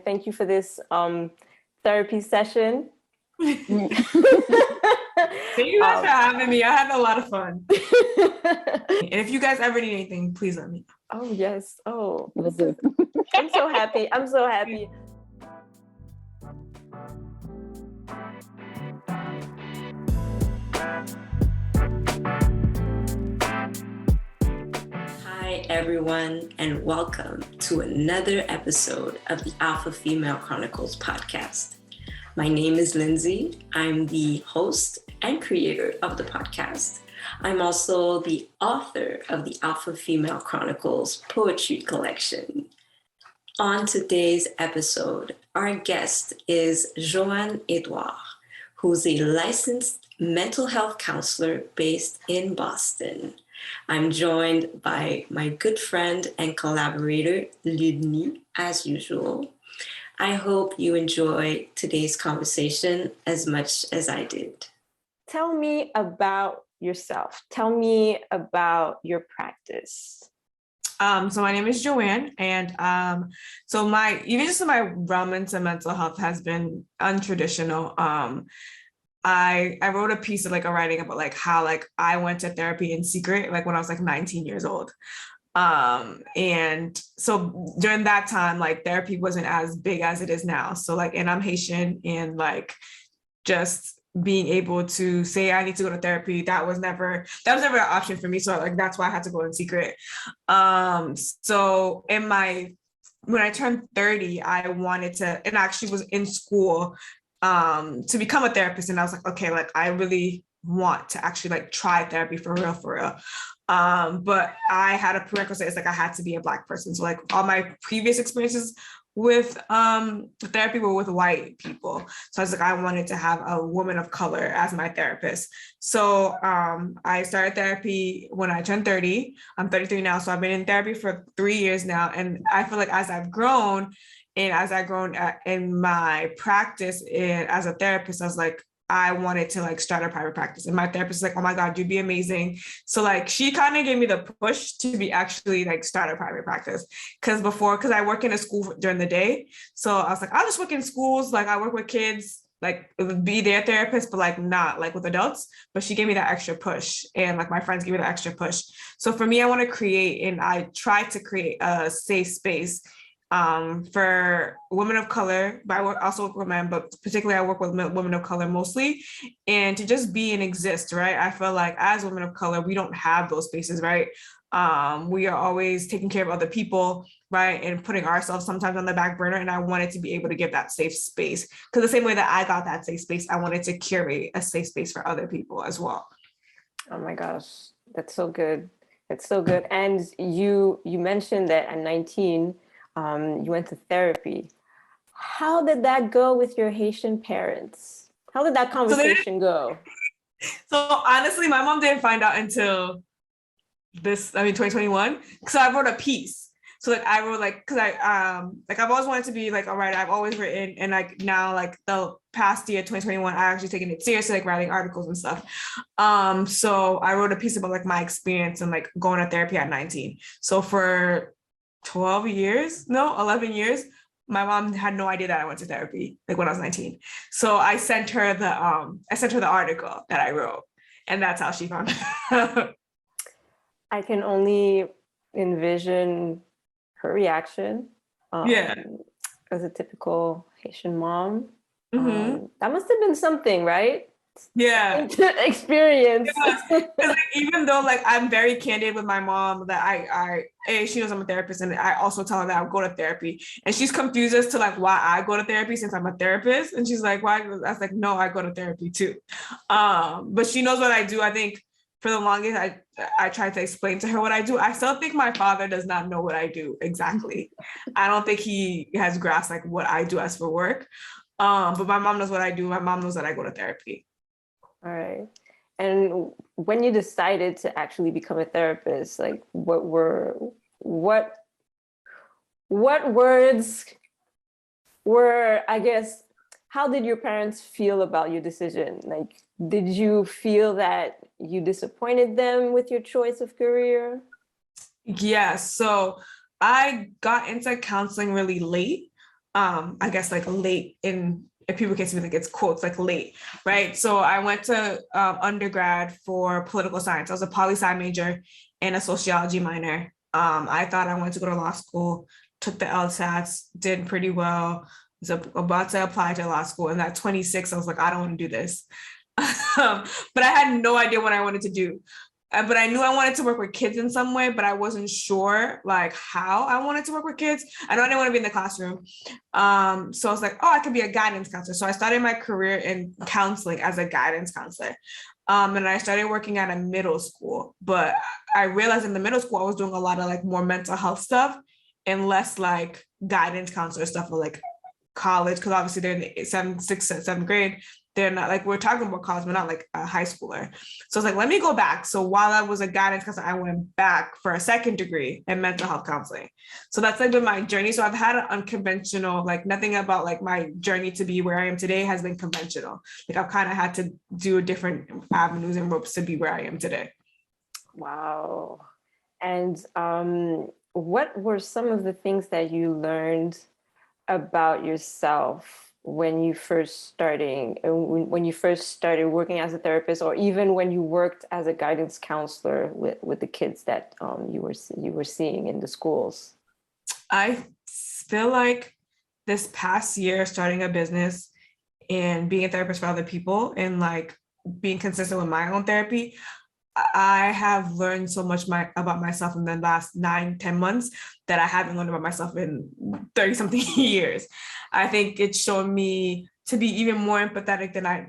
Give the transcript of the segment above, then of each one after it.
thank you for this therapy session. Thank you guys for having me. I had a lot of fun. And if you guys ever need anything, please let me know. Oh, yes. Oh, I'm so happy. I'm so happy. Hi, everyone, and welcome to another episode of the Alpha Female Chronicles podcast. My name is Lindsay. I'm the host and creator of the podcast. I'm also the author of the Alpha Female Chronicles poetry collection. On today's episode, our guest is Joanne Edouard, who's a licensed mental health counselor based in Boston. I'm joined by my good friend and collaborator, Dinny, as usual. I hope you enjoy today's conversation as much as I did. Tell me about yourself. Tell me about your practice. So my name is Joanne, and so my realm into mental health has been untraditional. I wrote a piece of a writing about how I went to therapy in secret when I was 19 years old. And so during that time, therapy wasn't as big as it is now. So and I'm Haitian, and just being able to say I need to go to therapy, that was never an option for me. So that's why I had to go in secret. So when I turned 30, I wanted to, and I actually was in school to become a therapist. And I was like, okay, I really want to actually try therapy for real. But I had a prerequisite. It's I had to be a Black person. So all my previous experiences with therapy were with white people. So I was I wanted to have a woman of color as my therapist. So I started therapy when I turned 30. I'm 33 now. So I've been in therapy for 3 years now. And I feel as I've grown, and as I've grown in my practice as a therapist, I was I wanted to start a private practice. And my therapist was oh my God, you'd be amazing. So she kind of gave me the push to be actually start a private practice. Cause I work in a school during the day. So I was I'll just work in schools. I work with kids, be their therapist, but not with adults. But she gave me that extra push, and my friends gave me the extra push. So for me, I want to create, and I try to create a safe space for women of color, but I also work with men, but particularly I work with women of color mostly, and to just be and exist, right? I feel as women of color, we don't have those spaces, right? We are always taking care of other people, right? And putting ourselves sometimes on the back burner. And I wanted to be able to give that safe space, because the same way that I got that safe space, I wanted to curate a safe space for other people as well. Oh my gosh, that's so good. That's so good. And you mentioned that at 19, you went to therapy. How did that go with your Haitian parents? How did that conversation go? So honestly, my mom didn't find out until 2021. So I wrote a piece. So I wrote because I've always wanted to be a writer. I've always written, and now the past year, 2021, I actually taken it seriously, writing articles and stuff. So I wrote a piece about my experience and going to therapy at 19. So for 11 years, my mom had no idea that I went to therapy when I was 19. So I sent her the article that I wrote, and that's how she found it. I can only envision her reaction. As a typical Haitian mom. Mm-hmm. That must have been something, right? Yeah. Experience. Because even though I'm very candid with my mom, that she knows I'm a therapist, and I also tell her that I go to therapy, and she's confused as to why I go to therapy since I'm a therapist, and she's why? I was no, I go to therapy too. But she knows what I do. I think for the longest, I tried to explain to her what I do. I still think my father does not know what I do exactly. I don't think he has grasped what I do as for work. But my mom knows what I do. My mom knows that I go to therapy. All right. And when you decided to actually become a therapist, what words were, I guess, how did your parents feel about your decision? Did you feel that you disappointed them with your choice of career? Yeah, so I got into counseling really late. I guess like late in, if people can see me, like it's quotes like late, right? So I went to undergrad for political science. I was a poli-sci major and a sociology minor. I thought I wanted to go to law school, took the LSATs, did pretty well, was about to apply to law school. And at 26, I was like, I don't want to do this. But I had no idea what I wanted to do. But I knew I wanted to work with kids in some way, but I wasn't sure like how I wanted to work with kids. I know I didn't want to be in the classroom. So I was like, oh, I could be a guidance counselor. So I started my career in counseling as a guidance counselor. And I started working at a middle school, but I realized in the middle school, I was doing a lot of like more mental health stuff and less like guidance counselor stuff for like college. Cause obviously they're in the sixth, seventh grade. They're not like, we're talking about college, but not like a high schooler. So I was like, let me go back. So while I was a guidance counselor, I went back for a second degree in mental health counseling. So that's like been my journey. So I've had an unconventional, like nothing about like my journey to be where I am today has been conventional. Like I've kind of had to do different avenues and ropes to be where I am today. Wow. And what were some of the things that you learned about yourself when you first started working as a therapist, or even when you worked as a guidance counselor with the kids that you were seeing in the schools? I feel like this past year, starting a business and being a therapist for other people and like being consistent with my own therapy, I have learned so much about myself in the last 9-10 months that I haven't learned about myself in 30 something years. I think it's shown me to be even more empathetic than I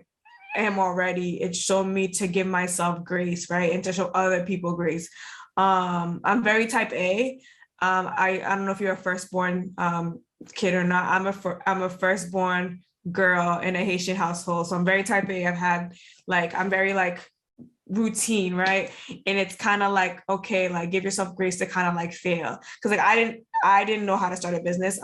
am already. It's shown me to give myself grace, right? And to show other people grace. I'm very type A. I don't know if you're a firstborn kid or not. I'm a firstborn girl in a Haitian household. So I'm very type A. I'm very like routine, right? And it's kind of like, okay, like give yourself grace to kind of like fail. Cause like I didn't know how to start a business.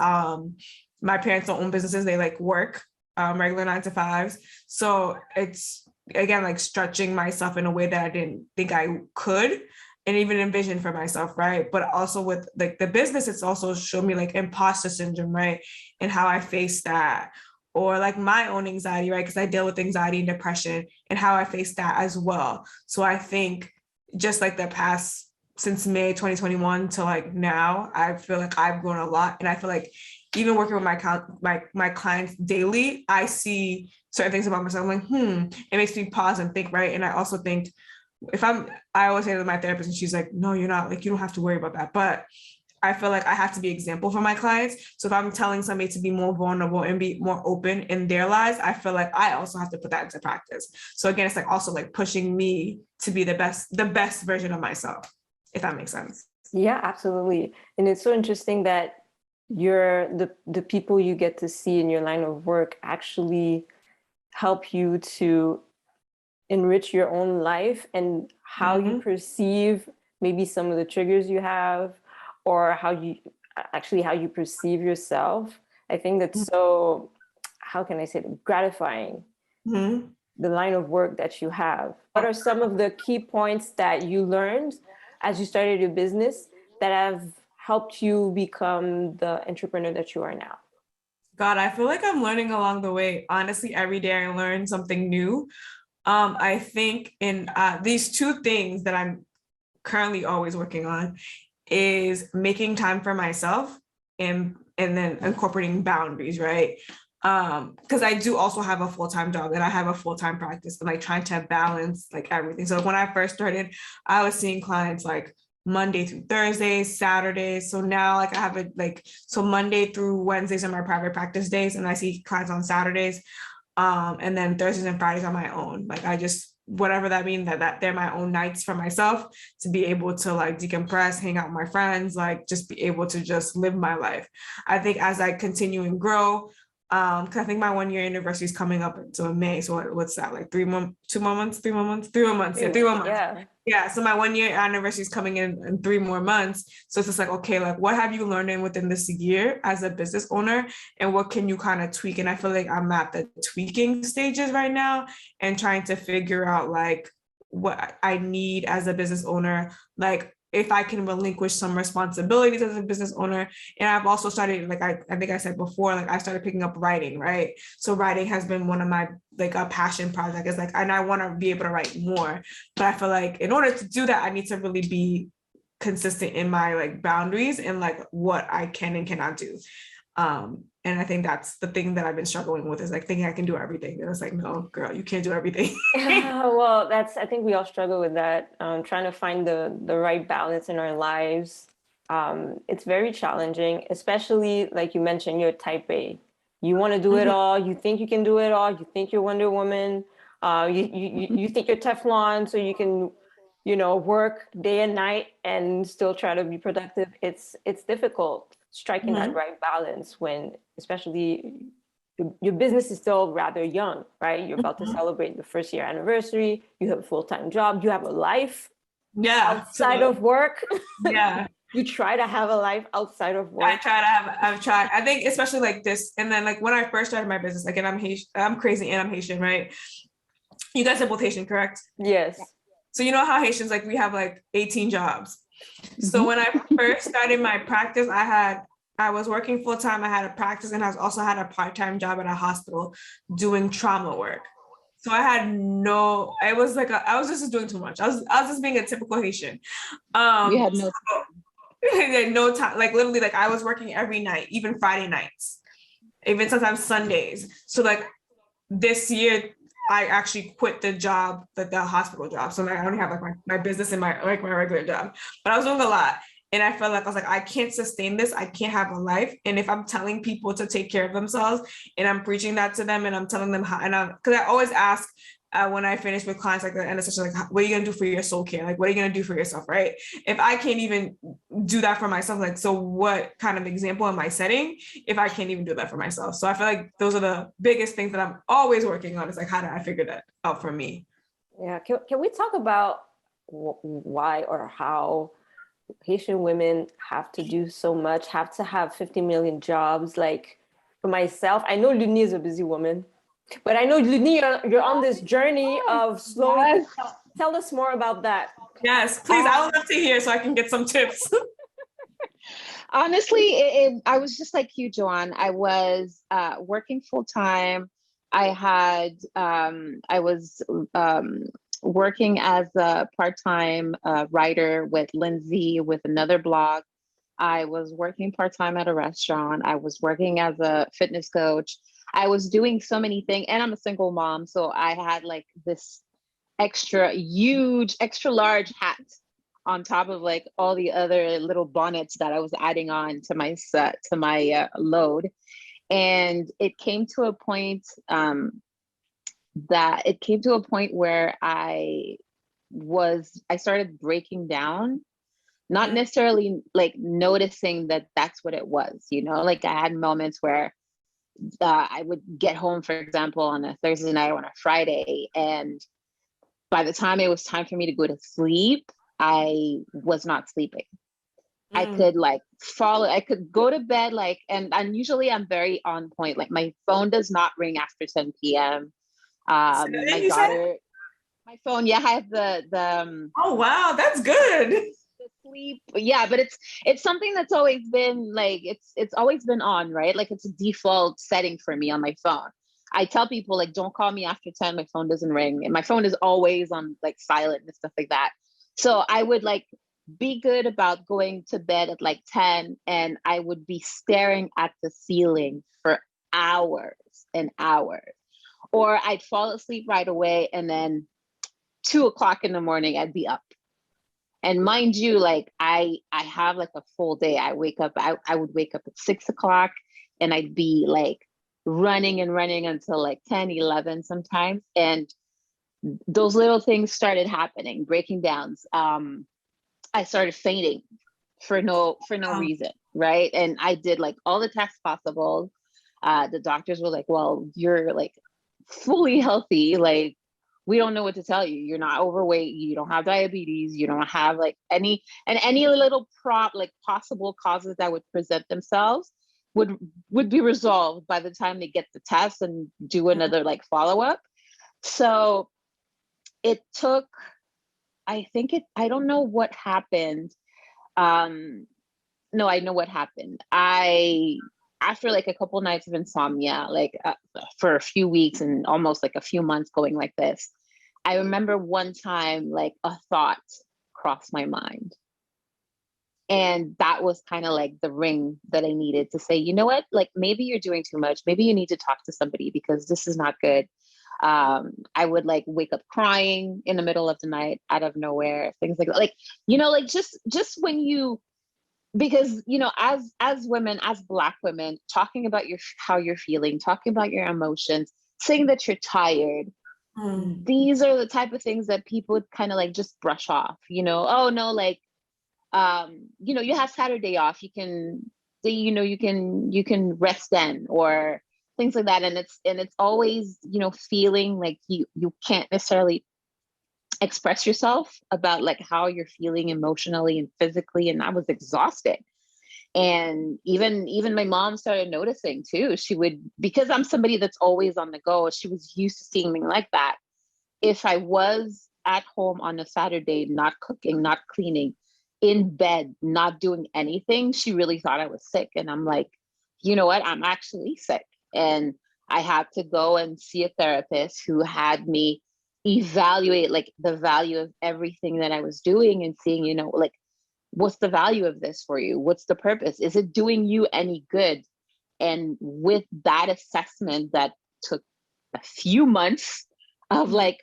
My parents don't own businesses. They like work regular 9-to-5s. So it's again, like stretching myself in a way that I didn't think I could and even envision for myself, right? But also with like the business, it's also showed me like imposter syndrome, right? And how I face that. Or like my own anxiety, right? Because I deal with anxiety and depression and how I face that as well. So I think just like the past, since May 2021 to like now, I feel like I've grown a lot. And I feel like even working with my clients daily, I see certain things about myself. I'm like, it makes me pause and think, right? And I also think I always say to my therapist and she's like, no, you're not, like, you don't have to worry about that. But I feel like I have to be an example for my clients. So if I'm telling somebody to be more vulnerable and be more open in their lives, I feel like I also have to put that into practice. So again, it's like also like pushing me to be the best version of myself, if that makes sense. Yeah, absolutely. And it's so interesting that the people you get to see in your line of work actually help you to enrich your own life and how you perceive maybe some of the triggers you have, or how you perceive yourself. I think that's so, how can I say it, gratifying, the line of work that you have. What are some of the key points that you learned as you started your business that have helped you become the entrepreneur that you are now? God, I feel like I'm learning along the way. Honestly, every day I learn something new. I think in these two things that I'm currently always working on is making time for myself and then incorporating boundaries, right? Because I do also have a full-time job and I have a full-time practice and like trying to balance like everything. So when I first started, I was seeing clients like Monday through Thursdays, Saturdays. So now like I have so Monday through Wednesdays are my private practice days and I see clients on Saturdays. And then Thursdays and Fridays are my own. Like I just, whatever that means, that they're my own nights for myself to be able to like decompress, hang out with my friends, like just be able to just live my life. I think as I continue and grow, because I think my 1-year anniversary is coming up until May. So what's that, like 3 more months? Yeah. So my 1-year anniversary is coming in 3 more months. So it's just like, okay, like what have you learned within this year as a business owner and what can you kind of tweak? And I feel like I'm at the tweaking stages right now and trying to figure out like what I need as a business owner. Like if I can relinquish some responsibilities as a business owner. And I've also started, like I think I said before, like I started picking up writing, right? So writing has been one of my like a passion project. Is like, and I want to be able to write more. But I feel like in order to do that, I need to really be consistent in my like boundaries and like what I can and cannot do. And I think that's the thing that I've been struggling with, is like thinking I can do everything. And it's like, no, girl, you can't do everything. Well, I think we all struggle with that, trying to find the right balance in our lives. It's very challenging, especially like you mentioned, you're type A. You want to do it all. You think you can do it all. You think you're Wonder Woman. You think you're Teflon, so you can, work day and night and still try to be productive. It's difficult striking that right balance when, especially, your business is still rather young, right? You're about to celebrate the first year anniversary. You have a full-time job. You have a life outside of work. Yeah. You try to have a life outside of work. I've tried. I think especially like this. And then like when I first started my business, like, and I'm Haitian, I'm crazy and I'm Haitian, right? You guys are both Haitian, correct? Yes. So you know how Haitians, like we have like 18 jobs. So when I first started my practice, I was working full time. I had a practice and I also had a part-time job at a hospital doing trauma work. So I had I was just doing too much. I was just being a typical Haitian. You had no time. No time. Like literally, like I was working every night, even Friday nights, even sometimes Sundays. So like this year, I actually quit the job, the hospital job. So like I only have like my business and my regular job. But I was doing a lot. And I felt like I can't sustain this. I can't have a life. And if I'm telling people to take care of themselves and I'm preaching that to them and I'm telling them how, and because I always ask when I finish with clients like that, and it's such like, what are you going to do for your soul care? Like, what are you going to do for yourself? Right. If I can't even do that for myself, like, so what kind of example am I setting if I can't even do that for myself? So I feel like those are the biggest things that I'm always working on. Is like, how do I figure that out for me? Yeah. Can we talk about why or how Haitian women have to do so much, have to have 50 million jobs? Like for myself, I know Luni is a busy woman, but I know Luni, you're on this journey of slowing. Yes. Tell us more about that. Yes, please. I would love to hear so I can get some tips. Honestly, I was just like you, Joanne. I was working full time. I was working as a part-time writer with Lindsay with another blog. I was working part-time at a restaurant. I was working as a fitness coach. I was doing so many things, and I'm a single mom. So I had like this huge, extra large hat on top of like all the other little bonnets that I was adding on to my load. And it came to a point where I started breaking down, not necessarily like noticing that that's what it was, like I had moments where I would get home, for example, on a Thursday night or on a Friday, and by the time it was time for me to go to sleep, I was not sleeping. I could I could go to bed and usually I'm very on point. Like my phone does not ring after 10 p.m. My phone, yeah, I have the oh wow, that's good. The sleep, yeah, but it's something that's always been like it's always been on, right? Like it's a default setting for me on my phone. I tell people like don't call me after 10, my phone doesn't ring, and my phone is always on like silent and stuff like that. So I would like be good about going to bed at like 10, and I would be staring at the ceiling for hours and hours, or I'd fall asleep right away, and then 2:00 in the morning I'd be up. And mind you, like I have like a full day. I would wake up at 6:00 and I'd be like running until like 10, 11 sometimes. And those little things started happening, breaking downs. I started fainting for no reason, right? And I did like all the tests possible. The doctors were like, well, you're like fully healthy. Like, we don't know what to tell you. You're not overweight. You don't have diabetes. You don't have like any little possible causes that would present themselves would be resolved by the time they get the test and do another like follow-up. So it took, I don't know what happened. No, I know what happened. After like a couple nights of insomnia, like for a few weeks and almost like a few months going like this, I remember one time like a thought crossed my mind. And that was kind of like the ring that I needed to say, you know what, like maybe you're doing too much. Maybe you need to talk to somebody because this is not good. I would like wake up crying in the middle of the night out of nowhere, things like that. Like, like just when you, because as women, as Black women, talking about how you're feeling, talking about your emotions, saying that you're tired, these are the type of things that people would kind of like just brush off, oh no, like you have Saturday off, you can you can rest then, or things like that. And it's always feeling like you can't necessarily express yourself about like how you're feeling emotionally and physically. And I was exhausted. And even my mom started noticing too. She would, because I'm somebody that's always on the go, she was used to seeing me like that. If I was at home on a Saturday, not cooking, not cleaning, in bed, not doing anything, she really thought I was sick. And I'm like, you know what? I'm actually sick. And I had to go and see a therapist who had me evaluate like the value of everything that I was doing and seeing, like, what's the value of this for you? What's the purpose? Is it doing you any good? And with that assessment that took a few months of like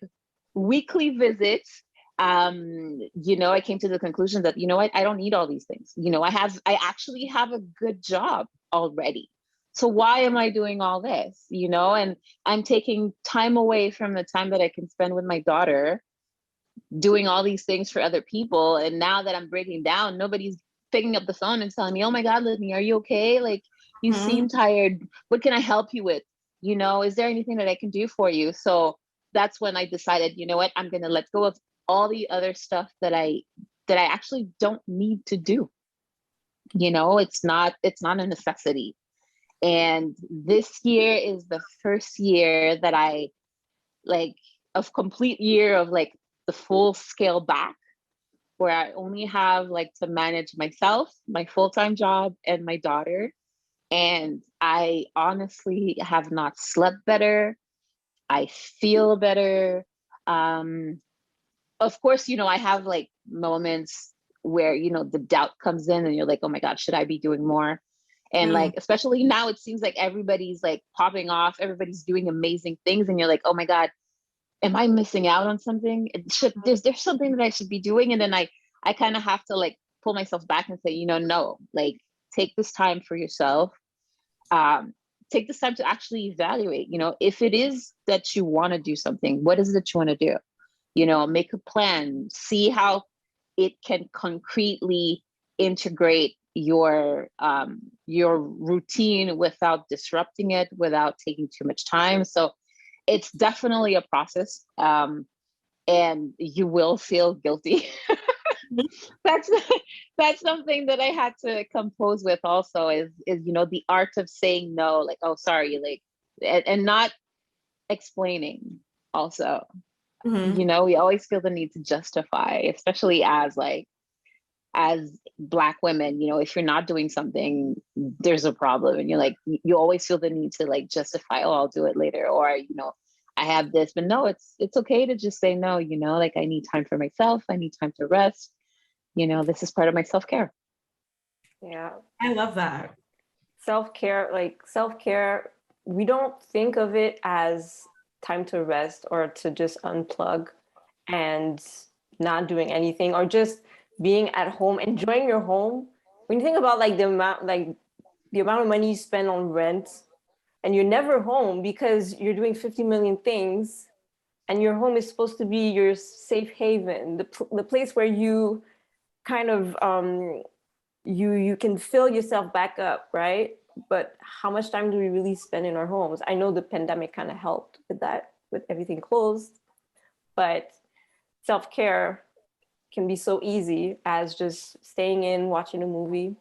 weekly visits, I came to the conclusion that, what, I don't need all these things. I actually have a good job already. So why am I doing all this? And I'm taking time away from the time that I can spend with my daughter doing all these things for other people. And now that I'm breaking down, nobody's picking up the phone and telling me, oh my God, Lidney, are you okay? Like, you seem tired. What can I help you with? Is there anything that I can do for you? So that's when I decided, you know what, I'm going to let go of all the other stuff that I actually don't need to do. It's not a necessity. And this year is the first year that I like of complete year of like the full scale back, where I only have like to manage myself, my full-time job, and my daughter. And I honestly have not slept better. I feel better. Of course, I have like moments where, the doubt comes in and you're like, oh my God, should I be doing more? And like, especially now, it seems like everybody's like popping off, everybody's doing amazing things. And you're like, oh my God, am I missing out on something? There's something that I should be doing. And then I kind of have to like pull myself back and say, no, like take this time for yourself. Take this time to actually evaluate, if it is that you want to do something, what is it that you want to do? Make a plan, see how it can concretely integrate your routine without disrupting it, without taking too much time. So it's definitely a process, and you will feel guilty. That's something that I had to compose with also is the art of saying no, like, oh, sorry, like, and not explaining also. We always feel the need to justify, especially as Black women, if you're not doing something, there's a problem. And you're like, you always feel the need to like justify, oh, I'll do it later. Or, I have this, but no, it's okay to just say no, like I need time for myself. I need time to rest. This is part of my self-care. Yeah. I love that. Self-care, we don't think of it as time to rest or to just unplug and not doing anything or just being at home, enjoying your home. When you think about the amount of money you spend on rent and you're never home because you're doing 50 million things, and your home is supposed to be your safe haven, the place where you kind of you can fill yourself back up, right? But how much time do we really spend in our homes? I know the pandemic kind of helped with that, with everything closed, but self-care can be so easy as just staying in, watching a movie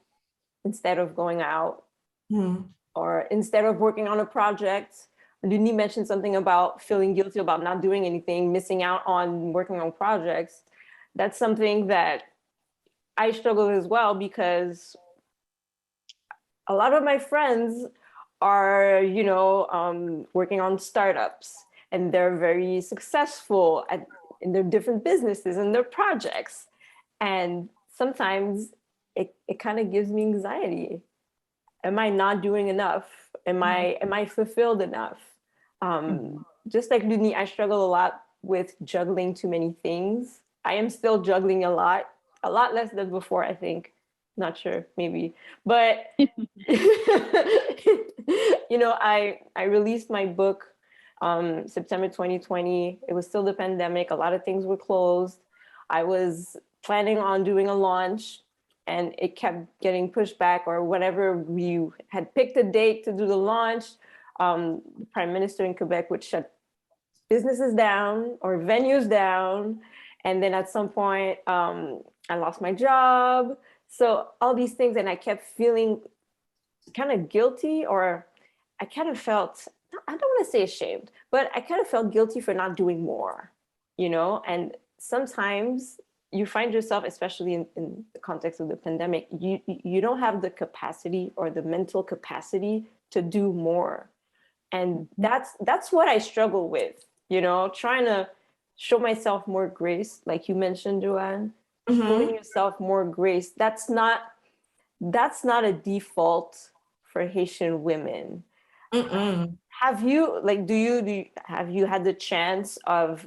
instead of going out, or instead of working on a project. Dinny mentioned something about feeling guilty about not doing anything, missing out on working on projects. That's something that I struggle as well because a lot of my friends are, working on startups, and they're very successful in their different businesses and their projects. And sometimes it kind of gives me anxiety. Am I not doing enough? Am I fulfilled enough? Just like Dinny, I struggle a lot with juggling too many things. I am still juggling a lot less than before, I think. Not sure, maybe. But I released my book September 2020. It was still the pandemic. A lot of things were closed. I was planning on doing a launch, and it kept getting pushed back, or whatever. We had picked a date to do the launch. The Prime Minister in Quebec would shut businesses down or venues down. And then at some point, I lost my job. So all these things, and I kept feeling kind of guilty, or I kind of felt, I don't want to say ashamed, but I kind of felt guilty for not doing more, and sometimes you find yourself, especially in the context of the pandemic, you don't have the capacity or the mental capacity to do more. And that's what I struggle with, trying to show myself more grace, like you mentioned, Joanne. Showing yourself more grace. That's not a default for Haitian women. Have you have you had the chance of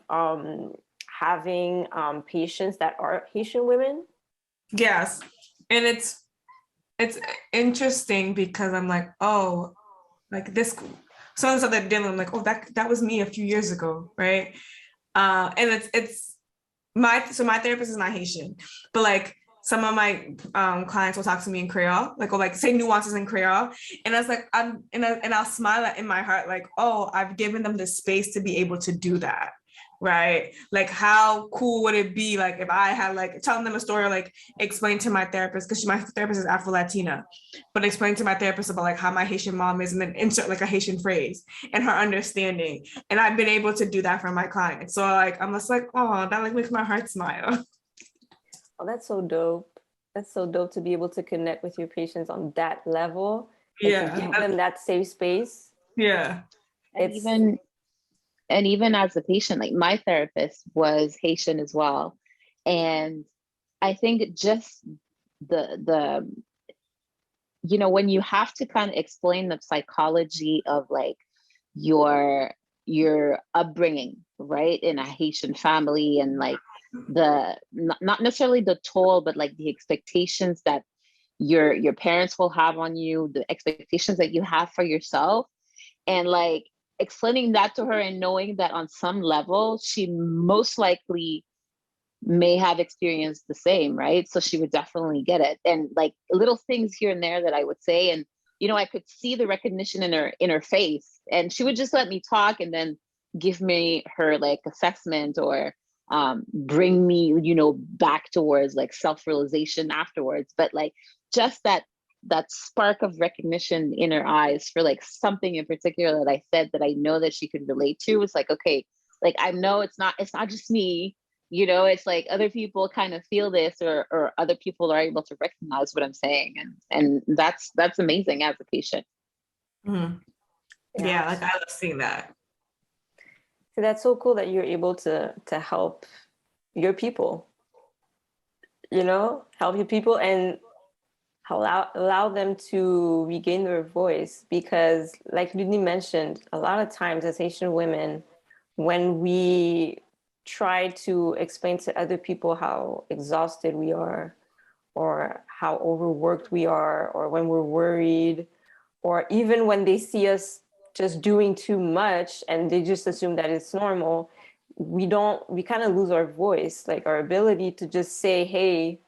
having patients that are Haitian women? Yes. And it's interesting because I'm like, oh, like this, someone said that dinner, I'm like, oh, that was me a few years ago, right? And it's my therapist is not Haitian, but like some of my clients will talk to me in Creole, like, or like say nuances in Creole, and I was like, and I'll smile in my heart, like, oh, I've given them the space to be able to do that, right? Like, how cool would it be, like, if I had like telling them a story, like explain to my therapist, because my therapist is Afro-Latina, but explain to my therapist about like how my Haitian mom is, and then insert like a Haitian phrase and her understanding. And I've been able to do that for my clients. So like, I'm just like, oh, that like makes my heart smile. Oh, that's so dope. That's so dope to be able to connect with your patients on that level. And to give them that safe space. Yeah. And even as a patient, like my therapist was Haitian as well. And I think just the when you have to kind of explain the psychology of like your upbringing, right, in a Haitian family, and like the not necessarily the toll, but like the expectations that your parents will have on you, the expectations that you have for yourself, and like explaining that to her and knowing that on some level she most likely may have experienced the same, right? So she would definitely get it. And like little things here and there that I would say, and I could see the recognition in her face, and she would just let me talk and then give me her like assessment, or bring me back towards like self-realization afterwards. But like just that spark of recognition in her eyes for like something in particular that I said that I know that she could relate to, was like, okay, like I know it's not just me, it's like other people kind of feel this, or other people are able to recognize what I'm saying. And that's amazing as a patient. Mm-hmm. Yeah, like I love seeing that. So that's so cool that you're able to help your people, help your people and allow them to regain their voice. Because like Dinny mentioned, a lot of times as Haitian women, when we try to explain to other people how exhausted we are, or how overworked we are, or when we're worried, or even when they see us just doing too much and they just assume that it's normal, we kind of lose our voice, like our ability to just say, hey,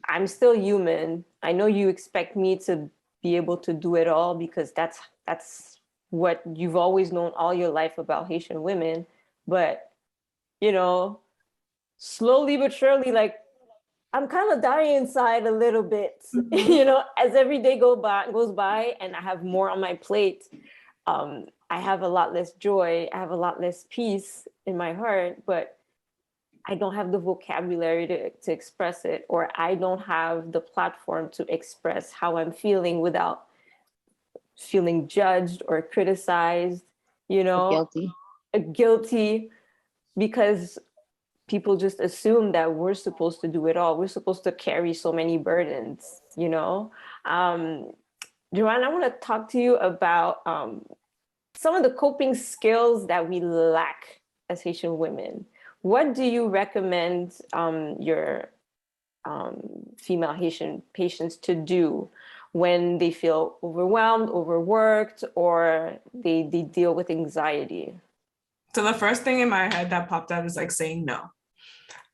I'm still human. I know you expect me to be able to do it all, because that's what you've always known all your life about Haitian women. But slowly but surely, like, I'm kind of dying inside a little bit, as every day goes by and I have more on my plate. I have a lot less joy. I have a lot less peace in my heart. But I don't have the vocabulary to express it, or I don't have the platform to express how I'm feeling without feeling judged or criticized, you know, Guilty. guilty, because people just assume that we're supposed to do it all. We're supposed to carry so many burdens, you know? Joanne, I want to talk to you about some of the coping skills that we lack as Haitian women. What do you recommend your female Haitian patients to do when they feel overwhelmed, overworked, or they deal with anxiety? So the first thing in my head that popped up is like saying no.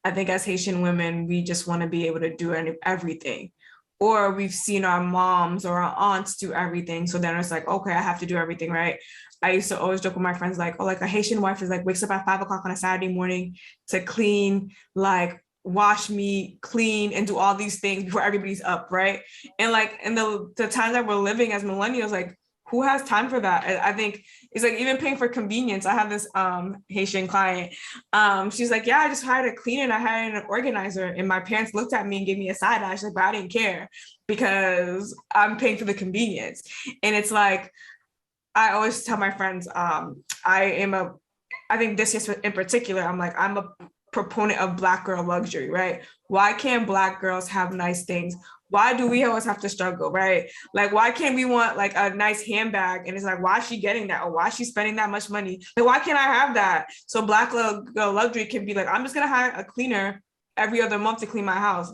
I think as Haitian women, we just want to be able to do everything. Or we've seen our moms or our aunts do everything. So then it's like, okay, I have to do everything, right? I used to always joke with my friends, like, oh, like a Haitian wife is like wakes up at 5 o'clock on a Saturday morning to clean, like wash meat, clean, and do all these things before everybody's up, right? And like in the times that we're living as millennials, like who has time for that? I think it's like even paying for convenience. I have this Haitian client. She's like, yeah, I just hired a cleaner and I hired an organizer. And my parents looked at me and gave me a side eye. She's like, but I didn't care because I'm paying for the convenience. And it's like, I always tell my friends, I think this year in particular, I'm a proponent of Black girl luxury, right? Why can't Black girls have nice things? Why do we always have to struggle, right? Like, why can't we want like a nice handbag? And it's like, why is she getting that? Or why is she spending that much money? Like, why can't I have that? So Black girl luxury can be like, I'm just gonna hire a cleaner every other month to clean my house.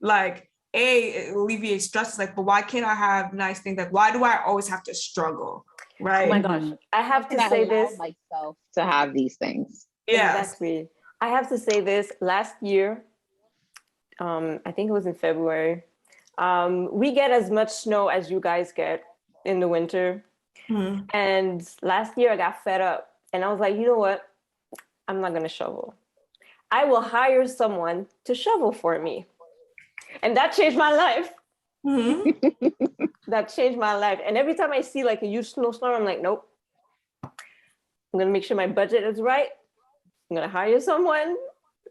Like, it alleviates stress. Like, but why can't I have nice things? Like, why do I always have to struggle? Right. Oh my gosh, I have to say this. Myself to have these things. Yes. Exactly. I have to say this. Last year, I think it was in February, we get as much snow as you guys get in the winter. Mm-hmm. And last year I got fed up and I was like, you know what? I'm not going to shovel. I will hire someone to shovel for me. And that changed my life. Mm-hmm. That changed my life. And every time I see like a huge snowstorm, I'm like, nope. I'm going to make sure my budget is right. I'm going to hire someone,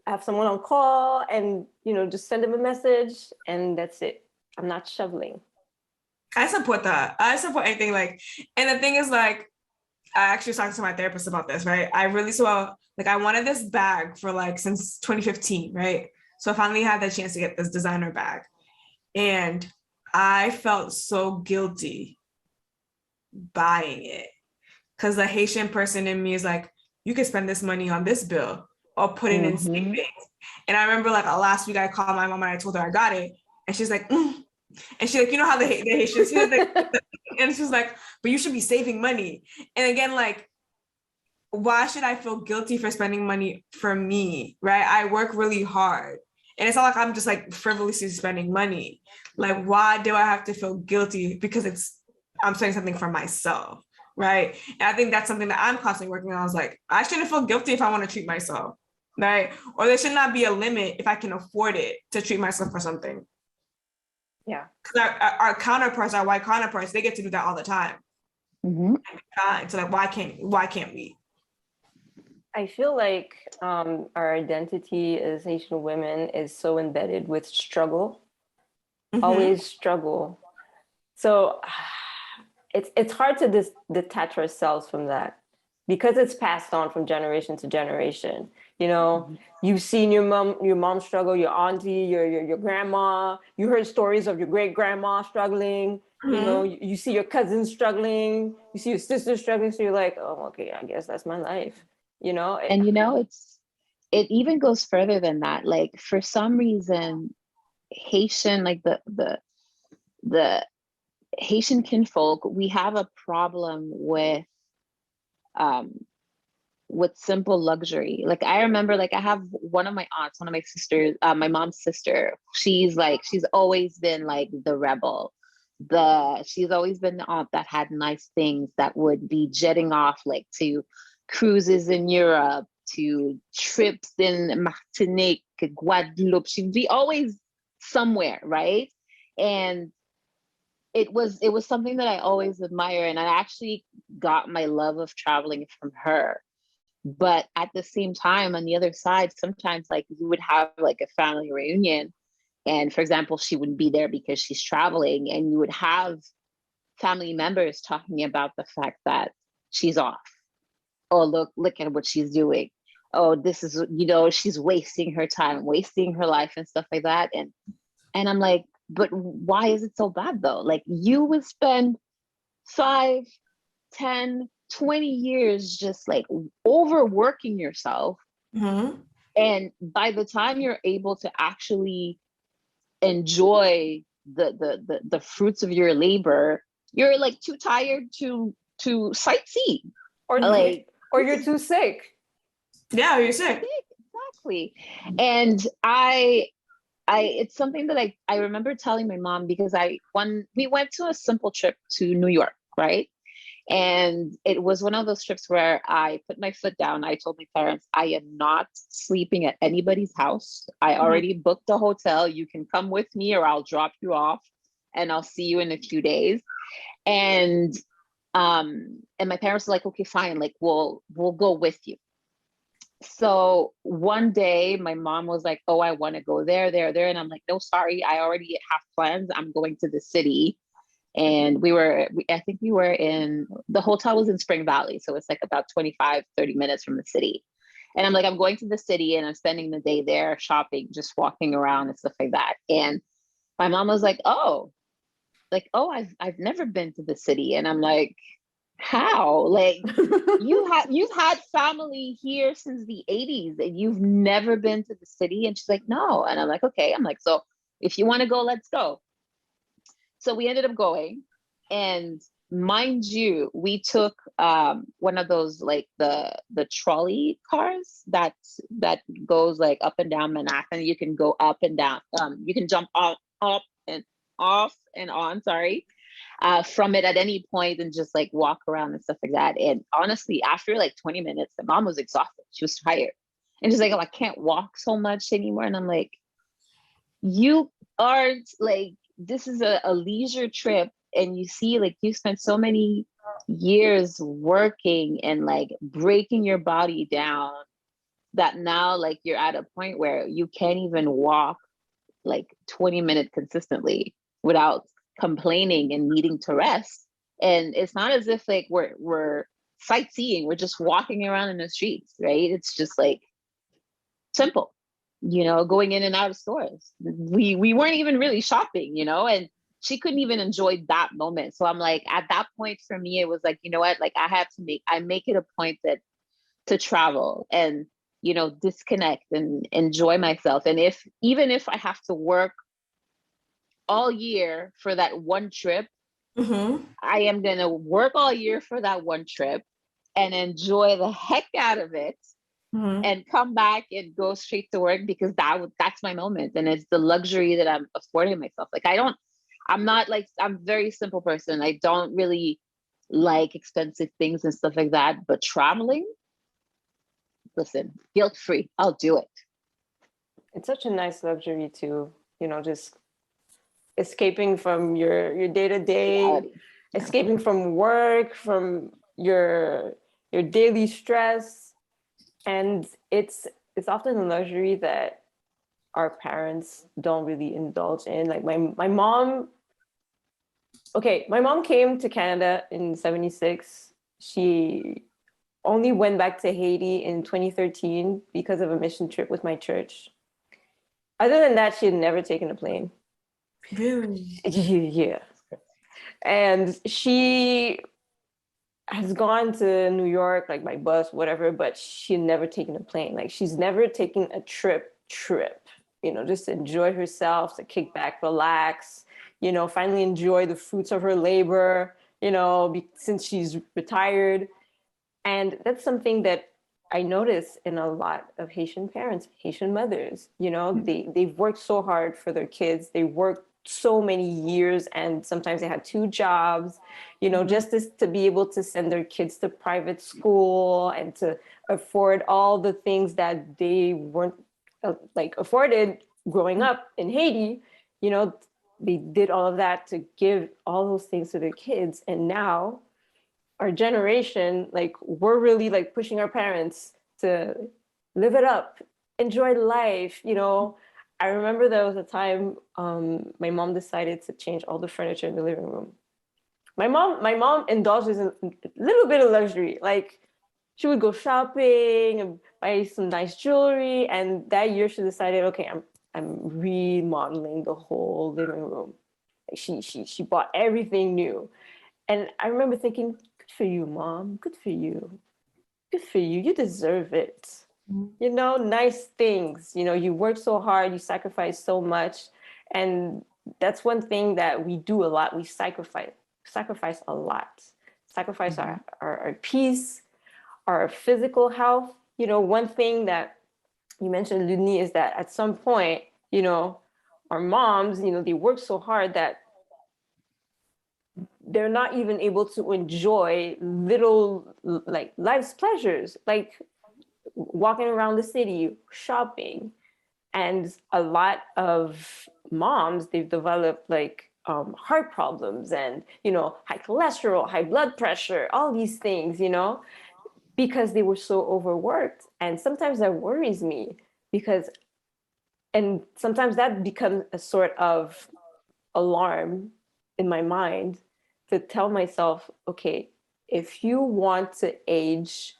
have someone on call, and, you know, just send them a message, and that's it. I'm not shoveling. I support that. I support anything like, and the thing is like, I actually was talking to my therapist about this, right? I really saw, like, I wanted this bag for like, since 2015, right? So I finally had the chance to get this designer bag. And I felt so guilty buying it. Because the Haitian person in me is like, you could spend this money on this bill or put it in savings. And I remember like last week I called my mom and I told her I got it. And she's like, And she's like, you know how the Haitians, like, and she's like, but you should be saving money. And again, like, why should I feel guilty for spending money for me, right? I work really hard. And it's not like I'm just like frivolously spending money. Like, why do I have to feel guilty because I'm spending something for myself, right? And I think that's something that I'm constantly working on. I was like, I shouldn't feel guilty if I want to treat myself, right? Or there should not be a limit if I can afford it to treat myself for something. Yeah. Because our counterparts, our white counterparts, they get to do that all the time. Mm-hmm. So like, why can't we? I feel like our identity as Haitian women is so embedded with struggle, always struggle. So it's hard to detach ourselves from that because it's passed on from generation to generation. You know, you've seen your mom struggle, your auntie, your grandma. You heard stories of your great grandma struggling. You know, you see your cousins struggling. You see your sisters struggling. So you're like, oh, okay, I guess that's my life. You know, And you know, it even goes further than that. Like for some reason, Haitian, like the Haitian kinfolk, we have a problem with simple luxury. Like I remember, like I have one of my aunts, one of my sisters, my mom's sister. She's always been like the rebel. She's always been the aunt that had nice things that would be jetting off like to cruises in Europe, to trips in Martinique, Guadeloupe. She'd be always somewhere, right? And it was something that I always admire. And I actually got my love of traveling from her. But at the same time, on the other side, sometimes like you would have like a family reunion. And for example, she wouldn't be there because she's traveling, and you would have family members talking about the fact that she's off. Oh, look at what she's doing. Oh, this is, she's wasting her time, wasting her life and stuff like that. And I'm like, but why is it so bad though? Like you would spend 5, 10, 20 years just like overworking yourself. Mm-hmm. And by the time you're able to actually enjoy the fruits of your labor, you're like too tired to sightsee. Or Like, or you're too sick. Yeah, you're sick. exactly. And I it's something that I remember telling my mom, because we went to a simple trip to New York, right? And it was one of those trips where I put my foot down. I told my parents, I am not sleeping at anybody's house. I already booked a hotel. You can come with me or I'll drop you off and I'll see you in a few days. And my parents were like, okay, fine. Like we'll go with you. So one day my mom was like, oh, I want to go there. And I'm like, no, sorry. I already have plans. I'm going to the city. And I think we were the hotel was in Spring Valley. So it's like about 25, 30 minutes from the city. And I'm like, I'm going to the city and I'm spending the day there shopping, just walking around and stuff like that. And my mom was like, oh, I've never been to the city. And I'm like, how? Like you've had family here since the 80s and you've never been to the city? And she's like, no. And I'm like, okay. I'm like, so if you want to go, let's go. So we ended up going, and mind you, we took one of those like the trolley cars that goes like up and down Manhattan. You can go up and down. You can jump up and off and on. Sorry, from it at any point and just like walk around and stuff like that. And honestly, after like 20 minutes, my mom was exhausted. She was tired, and she's like, "Oh, I can't walk so much anymore." And I'm like, "You aren't like." This is a leisure trip, and you see like you spent so many years working and like breaking your body down that now like you're at a point where you can't even walk like 20 minutes consistently without complaining and needing to rest. And it's not as if like we're sightseeing, we're just walking around in the streets, right? It's just like simple, going in and out of stores. We weren't even really shopping, and she couldn't even enjoy that moment. So I'm like, at that point for me, it was like, you know what, like I make it a point that to travel and, disconnect and enjoy myself. And even if I have to work all year for that one trip, I am going to work all year for that one trip and enjoy the heck out of it. And come back and go straight to work, because that's my moment. And it's the luxury that I'm affording myself. Like I'm a very simple person. I don't really like expensive things and stuff like that, but traveling, listen, guilt-free, I'll do it. It's such a nice luxury to, just escaping from your day-to-day, escaping from work, from your daily stress. And it's often a luxury that our parents don't really indulge in. Like my mom came to Canada in 1976. She only went back to Haiti in 2013 because of a mission trip with my church. Other than that, she had never taken a plane. Really? Yeah. And she has gone to New York, like by bus, whatever, but she'd never taken a plane. Like she's never taken a trip, just to enjoy herself, to kick back, relax, finally enjoy the fruits of her labor, since she's retired. And that's something that I notice in a lot of Haitian parents, Haitian mothers, they've worked so hard for their kids. They worked so many years, and sometimes they had 2 jobs, just to be able to send their kids to private school and to afford all the things that they weren't afforded growing up in Haiti. They did all of that to give all those things to their kids. And now our generation, like we're really like pushing our parents to live it up, enjoy life, you know. I remember there was a time my mom decided to change all the furniture in the living room. My mom indulges in a little bit of luxury. Like she would go shopping and buy some nice jewelry. And that year she decided, okay, I'm remodeling the whole living room. Like she bought everything new. And I remember thinking, good for you, mom. Good for you. Good for you. You deserve it. You know, nice things. You know, you work so hard, you sacrifice so much. And that's one thing that we do a lot. We sacrifice a lot. Sacrifice our peace, our physical health. You know, one thing that you mentioned, Ludni, is that at some point, you know, our moms, you know, they work so hard that they're not even able to enjoy little like life's pleasures, like walking around the city, shopping. And a lot of moms, they've developed like heart problems and, you know, high cholesterol, high blood pressure, all these things, you know, because they were so overworked. And sometimes that worries me because, and sometimes that becomes a sort of alarm in my mind to tell myself, okay, if you want to age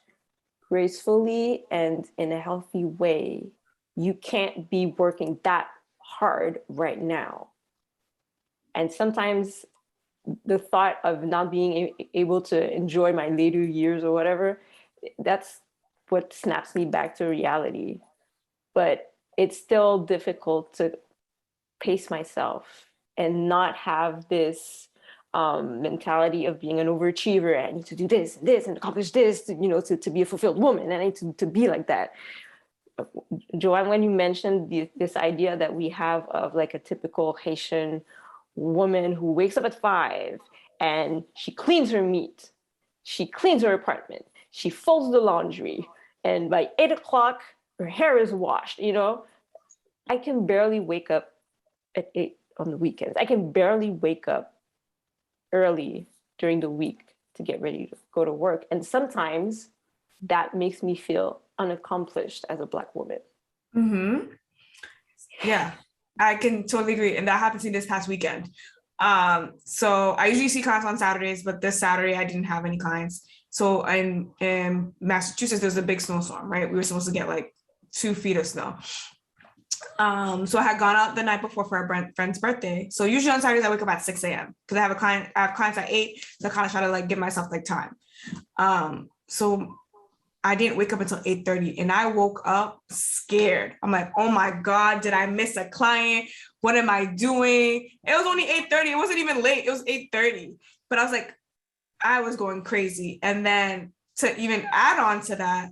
gracefully and in a healthy way, you can't be working that hard right now. And sometimes the thought of not being able to enjoy my later years or whatever, that's what snaps me back to reality. But it's still difficult to pace myself and not have this mentality of being an overachiever. I need to do this and this and accomplish this, to, you know, to be a fulfilled woman. And I need to be like that. Joanne, when you mentioned this idea that we have of like a typical Haitian woman who wakes up at 5 and she cleans her meat, she cleans her apartment, she folds the laundry, and by 8 o'clock, her hair is washed, you know, I can barely wake up at 8 on the weekends. I can barely wake up early during the week to get ready to go to work. And sometimes that makes me feel unaccomplished as a Black woman. Mm-hmm. Yeah, I can totally agree. And that happened to me this past weekend. So I usually see clients on Saturdays, but this Saturday I didn't have any clients. So in Massachusetts, there's a big snowstorm, right? We were supposed to get like 2 feet of snow. So I had gone out the night before for a friend's birthday. So usually on Saturdays I wake up at 6 a.m. because I have clients at 8. So I kind of try to like give myself like time. So I didn't wake up until 8:30 and I woke up scared. I'm like, oh my God, did I miss a client? What am I doing? It was only 8:30. It wasn't even late. It was 8:30. But I was like, I was going crazy. And then to even add on to that,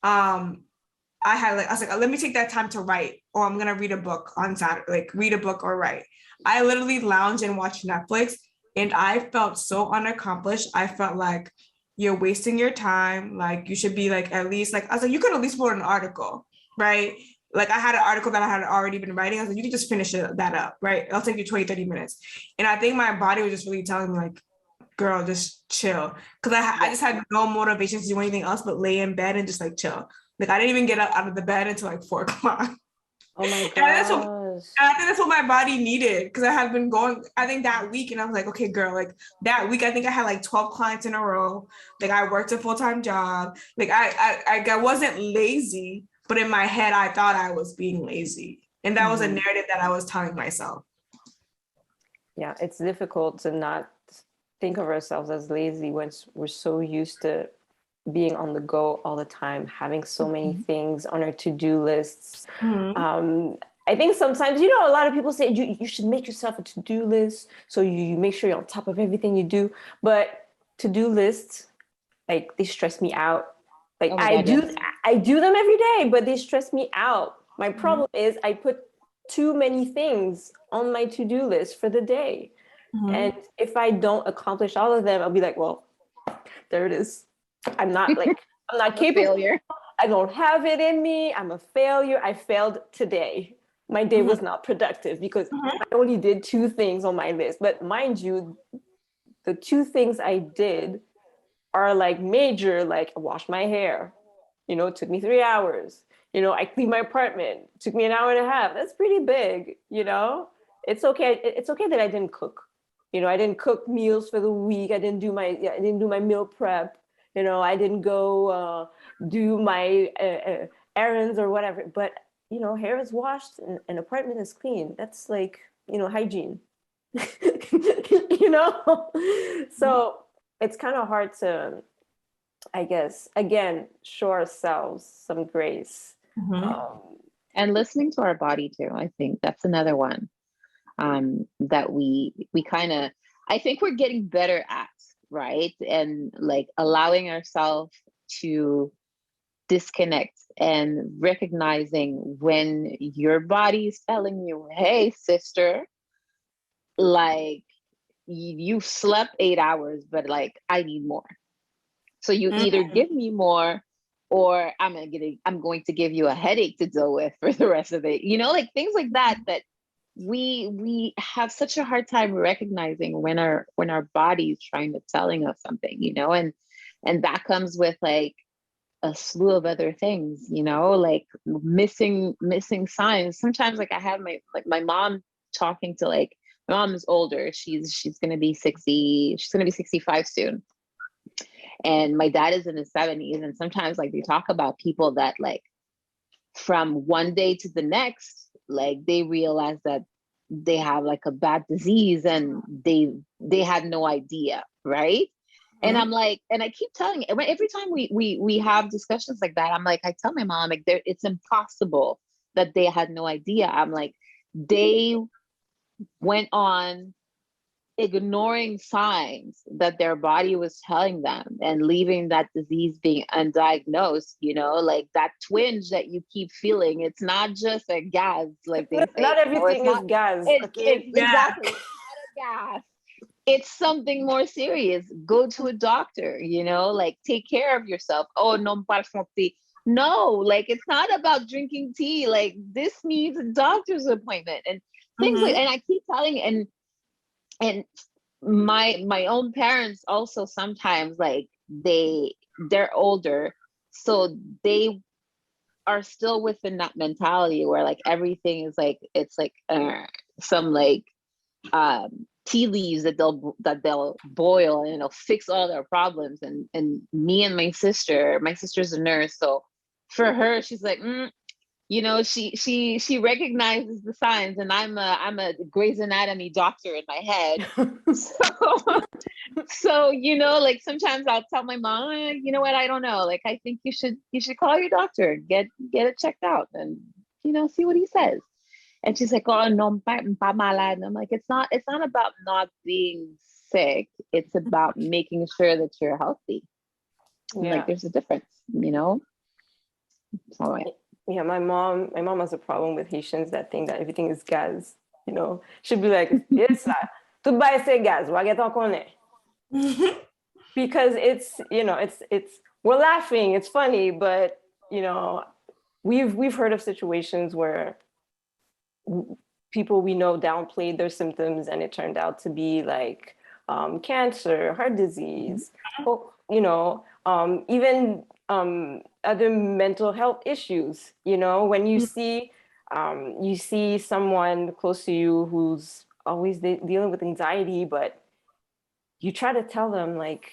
I was like, let me take that time to write, or I'm gonna read a book on Saturday, like read a book or write. I literally lounge and watch Netflix and I felt so unaccomplished. I felt like you're wasting your time. Like you should be like, at least like, I was like, you could at least write an article, right? Like I had an article that I had already been writing. I was like, you can just finish that up, right? It'll take you 20, 30 minutes. And I think my body was just really telling me like, girl, just chill. Cause I just had no motivation to do anything else but lay in bed and just like chill. Like I didn't even get up out of the bed until like 4 o'clock. Oh my gosh. And I think that's what my body needed because I had been going, I think that week, and I was like, okay, girl, like that week, I think I had like 12 clients in a row. Like I worked a full-time job. Like I wasn't lazy, but in my head, I thought I was being lazy. And that was a narrative that I was telling myself. Yeah, it's difficult to not think of ourselves as lazy when we're so used to being on the go all the time, having so many things on our to-do lists. I think sometimes, you know, a lot of people say you should make yourself a to-do list so you make sure you're on top of everything you do. But to-do lists, like they stress me out. Like I do them every day, but they stress me out. My problem is I put too many things on my to-do list for the day. And if I don't accomplish all of them, I'll be like, well, there it is. I'm not capable. Failure. I don't have it in me. I'm a failure. I failed today. My day was not productive because I only did 2 things on my list. But mind you, the 2 things I did are like major, like I washed my hair, you know, it took me 3 hours. You know, I cleaned my apartment, it took me an hour and a half. That's pretty big, you know? It's okay. It's okay that I didn't cook. You know, I didn't cook meals for the week. I didn't do my meal prep. You know, I didn't go do my errands or whatever. But, you know, hair is washed and an apartment is clean. That's like, you know, hygiene. You know? So it's kind of hard to, I guess, again, show ourselves some grace. And listening to our body too. I think that's another one that we kind of, I think we're getting better at, right? And like allowing ourselves to disconnect and recognizing when your body is telling you, hey, sister, like you slept 8 hours, but like I need more. So you either give me more or I'm going to give you a headache to deal with for the rest of it. You know, like things like that, that we have such a hard time recognizing when our body is trying to telling us something, you know, and that comes with like a slew of other things, you know, like missing signs. Sometimes like I have my mom talking to like, my mom is older. She's gonna be 60, she's gonna be 65 soon. And my dad is in his 70s. And sometimes like they talk about people that like from one day to the next, like they realize that they have like a bad disease and they had no idea, right? And I'm like, and I keep telling every time we have discussions like that, I'm like, I tell my mom like it's impossible that they had no idea. I'm like, they went on ignoring signs that their body was telling them and leaving that disease being undiagnosed, you know, like that twinge that you keep feeling. It's not just a gas, like they say. Not everything is gas. Okay? Exactly. It's not a gas. It's something more serious. Go to a doctor, you know, like take care of yourself. Oh, non par tea. No, like it's not about drinking tea. Like this needs a doctor's appointment and things like, and I keep telling, and my own parents also sometimes like they're older, so they are still within that mentality where like everything is like it's like some like tea leaves that they'll boil and it'll fix all their problems. And me and my sister's a nurse, so for her she's like you know, she recognizes the signs, and I'm a Grey's Anatomy doctor in my head. So you know, like sometimes I'll tell my mom, you know what, I don't know, like I think you should call your doctor, get it checked out, and you know, see what he says. And she's like, oh no, pa malade. And I'm like, it's not about not being sick. It's about making sure that you're healthy. Yeah. Like there's a difference, you know. So yeah, my mom has a problem with Haitians that think that everything is gas. You know, she'd be like, yes, sir. Tout ba say gas. Wa get on connaît. Because it's, you know, it's we're laughing, it's funny, but you know, we've heard of situations where people we know downplayed their symptoms and it turned out to be like cancer, heart disease, you know, even other mental health issues. You know, when you see someone close to you who's always dealing with anxiety, but you try to tell them like,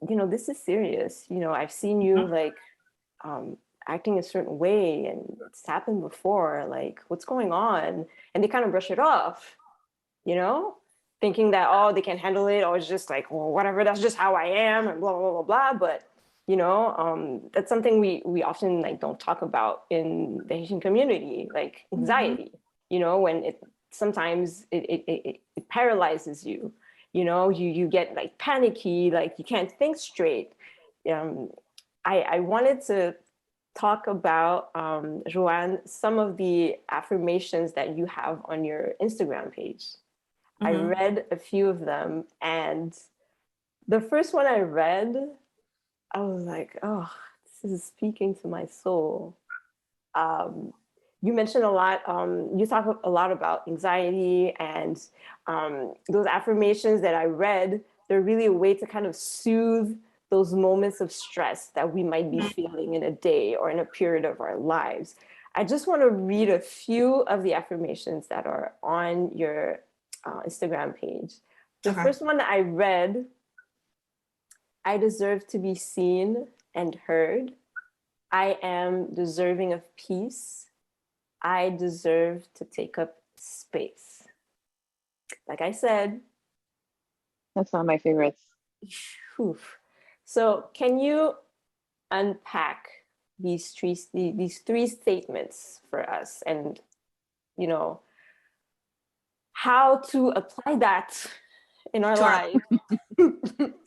you know, this is serious. You know, I've seen you like acting a certain way and it's happened before, like what's going on? And they kind of brush it off, you know, thinking that, oh, they can handle it, or it's just like, well, whatever, that's just how I am, and blah, blah, blah, blah. But, you know, that's something we often like don't talk about in the Haitian community, like anxiety, you know, when sometimes it paralyzes you, you know, you get like panicky, like you can't think straight. I wanted to talk about, Joanne, some of the affirmations that you have on your Instagram page. I read a few of them, and the first one I read, I was like, oh, this is speaking to my soul. You mentioned a lot, you talk a lot about anxiety, and those affirmations that I read, they're really a way to kind of soothe those moments of stress that we might be feeling in a day or in a period of our lives. I just want to read a few of the affirmations that are on your Instagram page. The first one that I read, I deserve to be seen and heard. I am deserving of peace. I deserve to take up space. Like I said, That's not my favorites. whew. So can you unpack these three statements for us, and how to apply that in our lives?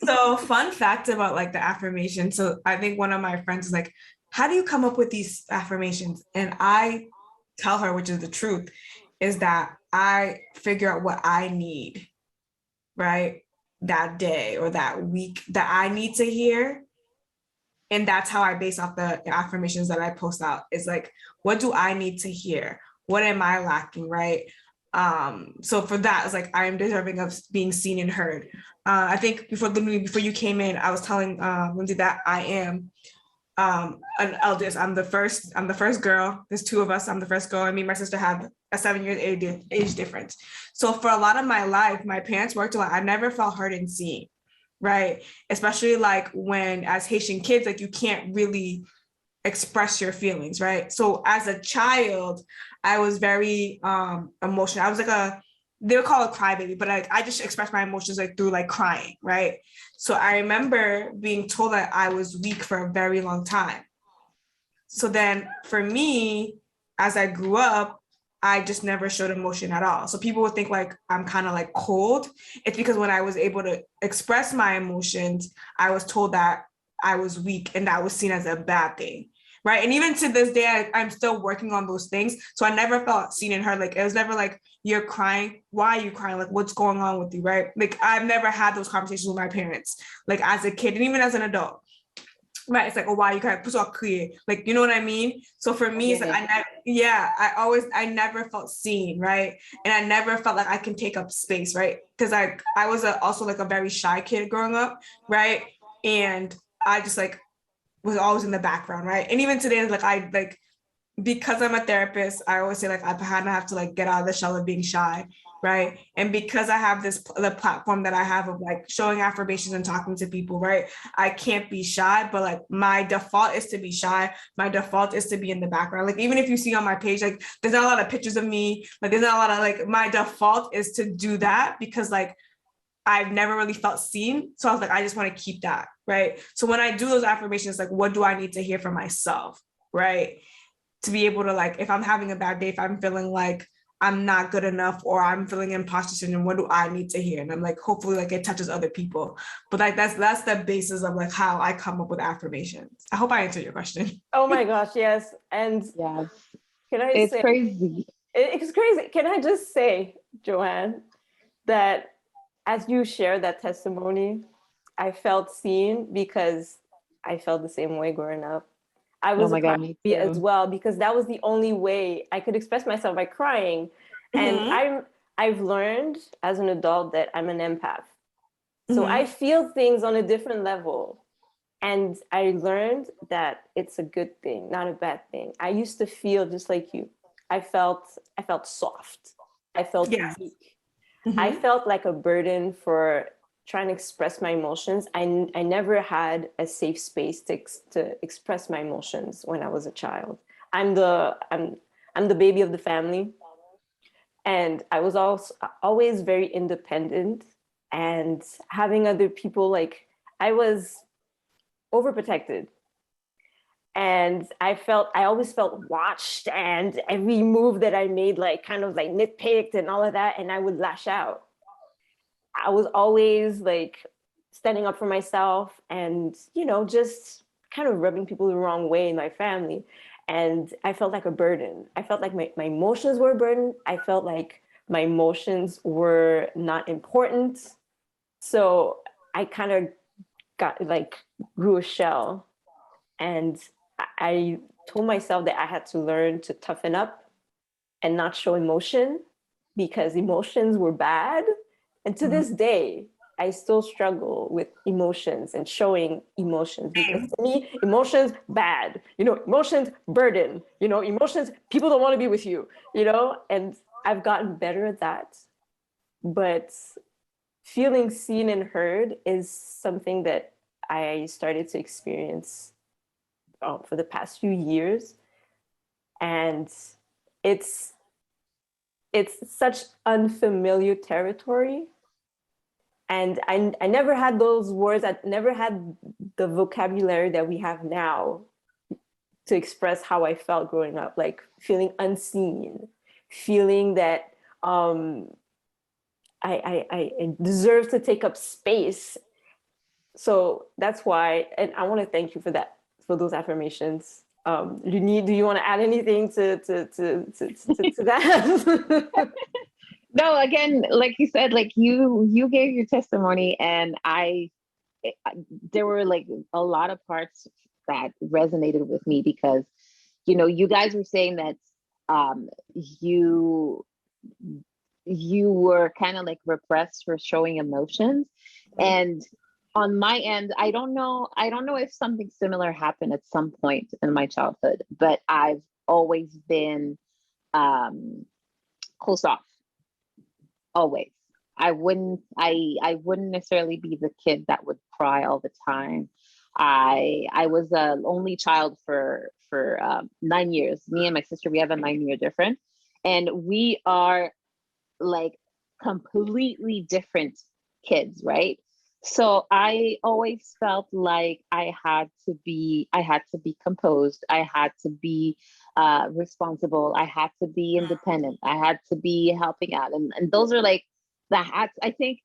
So fun fact about like the affirmation. So I think one of my friends is like, how do you come up with these affirmations? And I tell her, which is the truth, is that I figure out what I need, right? That day or that week that I need to hear. And that's how I base off the affirmations that I post out. Is like, what do I need to hear? What am I lacking, right? So for that, it's like I am deserving of being seen and heard. I think before you came in, I was telling Lindsay that I am an eldest. I'm the first girl. There's two of us. I'm the first girl. And me and my sister have a 7-year age difference. So for a lot of my life, my parents worked a lot. I never felt heard and seen, right? Especially like when as Haitian kids, like you can't really express your feelings, right? So as a child, I was very emotional. I was like they would call it crybaby, but I just expressed my emotions like through like crying, right? So I remember being told that I was weak for a very long time. So then for me, as I grew up, I just never showed emotion at all. So people would think like I'm kind of like cold. It's because when I was able to express my emotions, I was told that I was weak, and that was seen as a bad thing. Right. And even to this day, I'm still working on those things. So I never felt seen and heard. Like, it was never like, you're crying. Why are you crying? Like, what's going on with you? Right. Like, I've never had those conversations with my parents, like as a kid and even as an adult. Right. It's like, oh, why are you crying? Like, you know what I mean? So for me, it's like, I never felt seen. Right. And I never felt like I can take up space. Right. Because I was also like a very shy kid growing up. Right. And I just like, was always in the background, right? And even today, like because I'm a therapist, I always say like I kind of have to like get out of the shell of being shy, right? And because I have the platform that I have of like showing affirmations and talking to people, right? I can't be shy, but like my default is to be shy. My default is to be in the background. Like even if you see on my page, like there's not a lot of pictures of me, like there's not a lot of like, my default is to do that because like I've never really felt seen. So I was like, I just want to keep that, right? So when I do those affirmations, like, what do I need to hear from myself, right? To be able to like, if I'm having a bad day, if I'm feeling like I'm not good enough or I'm feeling imposter syndrome, what do I need to hear? And I'm like, hopefully like it touches other people. But like, that's the basis of like how I come up with affirmations. I hope I answered your question. Oh my gosh, yes. And Yes. can I It's say, crazy. it's crazy. Can I just say, Joanne, that as you share that testimony, I felt seen because I felt the same way growing up. I was Oh my a God, me crybaby as too. well because that was the only way I could express myself by crying. And I've learned as an adult that I'm an empath. So I feel things on a different level. And I learned that it's a good thing, not a bad thing. I used to feel just like you. I felt soft. I felt weak. I felt like a burden for trying to express my emotions. I never had a safe space to express my emotions when I was a child. I'm the baby of the family, and I was also always very independent, and having other people, like, I was overprotected. And I always felt watched, and every move that I made, like kind of like nitpicked and all of that, and I would lash out. I was always like standing up for myself and, just kind of rubbing people the wrong way in my family. And I felt like a burden. I felt like my emotions were a burden. I felt like my emotions were not important. So I kind of grew a shell, and I told myself that I had to learn to toughen up and not show emotion because emotions were bad. And to this day, I still struggle with emotions and showing emotions, because to me, emotions bad, emotions burden, emotions people don't want to be with you, and I've gotten better at that. But feeling seen and heard is something that I started to experience for the past few years, and it's such unfamiliar territory. And I never had those words. I never had the vocabulary that we have now to express how I felt growing up, like feeling unseen, feeling that I deserve to take up space. So that's why, and I want to thank you for that, for those affirmations. Do you want to add anything to that? No, again, like you said, like you gave your testimony, and there were like a lot of parts that resonated with me, because you guys were saying that you were kind of like repressed for showing emotions. And on my end, I don't know if something similar happened at some point in my childhood, but I've always been closed off. Always. I wouldn't necessarily be the kid that would cry all the time. I was an only child for 9 years. Me and my sister, we have a 9-year difference, and we are like completely different kids, right? So I always felt like I had to be composed. I had to be responsible. I had to be independent. I had to be helping out. And those are like the hats. I think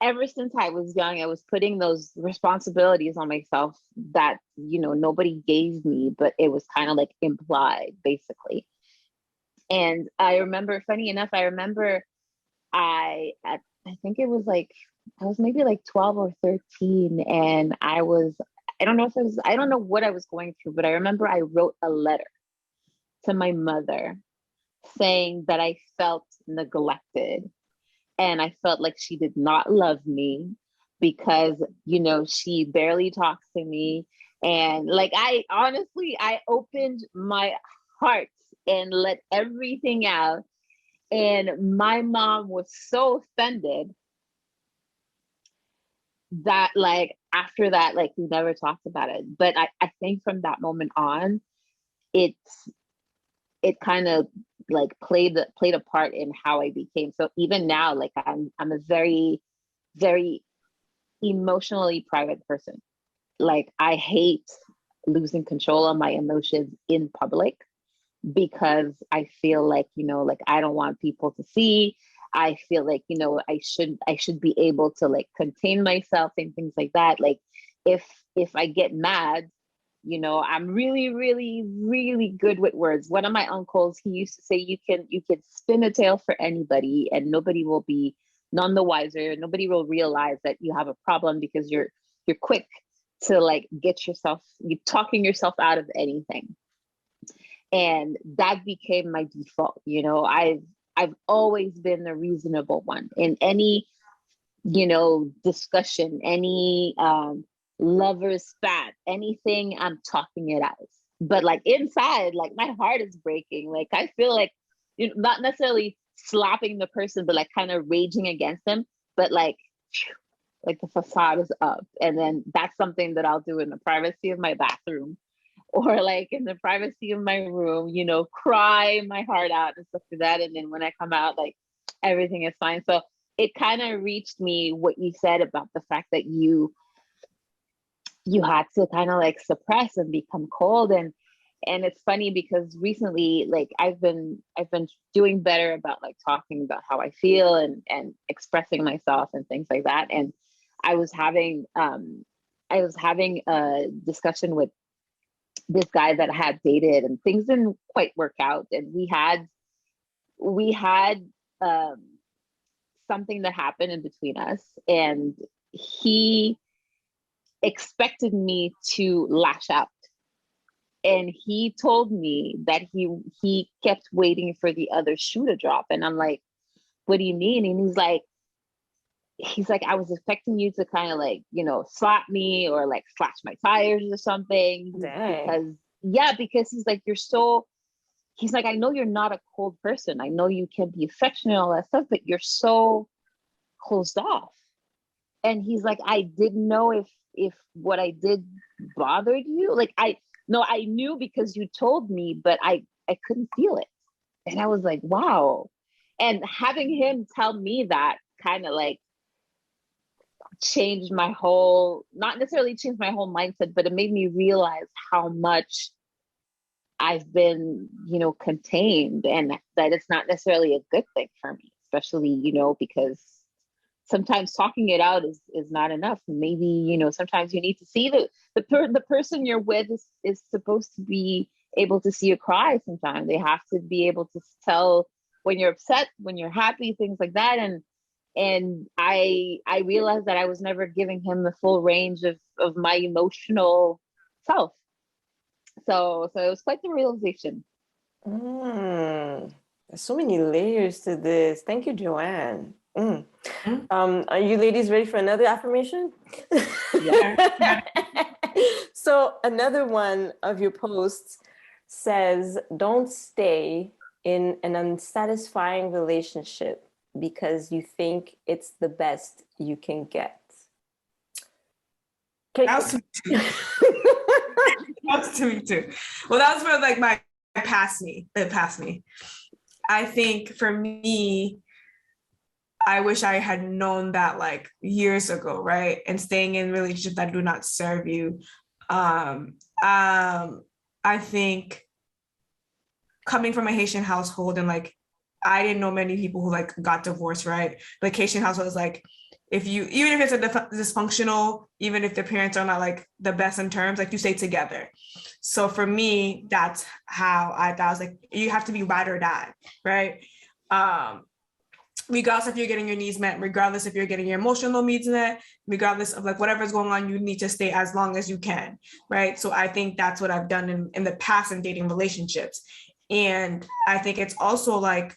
ever since I was young, I was putting those responsibilities on myself that, nobody gave me, but it was kind of like implied, basically. And I remember, funny enough, I think it was like, I was maybe like 12 or 13, and I don't know what I was going through, but I remember I wrote a letter to my mother saying that I felt neglected, and I felt like she did not love me because, she barely talks to me. And like, I opened my heart and let everything out. And my mom was so offended that like after that, like we never talked about it. But I think from that moment on, it kind of like played a part in how I became. So even now, like I'm a very, very emotionally private person. Like I hate losing control of my emotions in public, because I feel like, like I don't want people to see. I feel like, I should be able to like contain myself and things like that. Like if I get mad, I'm really, really, really good with words. One of my uncles, he used to say, you can spin a tale for anybody and nobody will be none the wiser. Nobody will realize that you have a problem, because you're quick to like you talking yourself out of anything. And that became my default. I've always been the reasonable one in any, discussion, any lover's spat, anything, I'm talking it out. But like inside, like my heart is breaking. Like I feel like, not necessarily slapping the person, but like kind of raging against them. But like the facade is up. And then that's something that I'll do in the privacy of my bathroom, or like in the privacy of my room, cry my heart out and stuff like that. And then when I come out, like everything is fine. So it kind of reached me what you said about the fact that you had to kind of like suppress and become cold. And it's funny because recently, like I've been doing better about like talking about how I feel and expressing myself and things like that. And I was having a discussion with this guy that I had dated, and things didn't quite work out. And we had something that happened in between us, and he expected me to lash out. And he told me that he kept waiting for the other shoe to drop. And I'm like, what do you mean? And he's like, he's like, I was expecting you to kind of like, slap me or like slash my tires or something. Dang. Because he's like, he's like, I know you're not a cold person. I know you can be affectionate and all that stuff, but you're so closed off. And he's like, I didn't know if what I did bothered you. Like, I knew because you told me, but I couldn't feel it. And I was like, wow. And having him tell me that kind of like changed my whole, not necessarily changed my whole mindset, but it made me realize how much I've been, contained, and that it's not necessarily a good thing for me, especially, because sometimes talking it out is not enough. Maybe, sometimes you need to see the person you're with is supposed to be able to see you cry sometimes. They have to be able to tell when you're upset, when you're happy, things like that. And I realized that I was never giving him the full range of my emotional self. So it was quite the realization. There's so many layers to this. Thank you, Joanne. Are you ladies ready for another affirmation? Yeah. So another one of your posts says, don't stay in an unsatisfying relationship because you think it's the best you can get. That was to me too. That was to me too. Well, that was for like my past me. I think for me, I wish I had known that like years ago, right? And staying in relationships that do not serve you. I think coming from a Haitian household and like, I didn't know many people who like got divorced, right? Like Haitian household is like, even if it's a dysfunctional, even if the parents are not like the best in terms, like you stay together. So for me, that's how I thought. I was like, you have to be ride or die, right? Regardless if you're getting your needs met, regardless if you're getting your emotional needs met, regardless of like whatever's going on, you need to stay as long as you can, right? So I think that's what I've done in the past in dating relationships. And I think it's also like,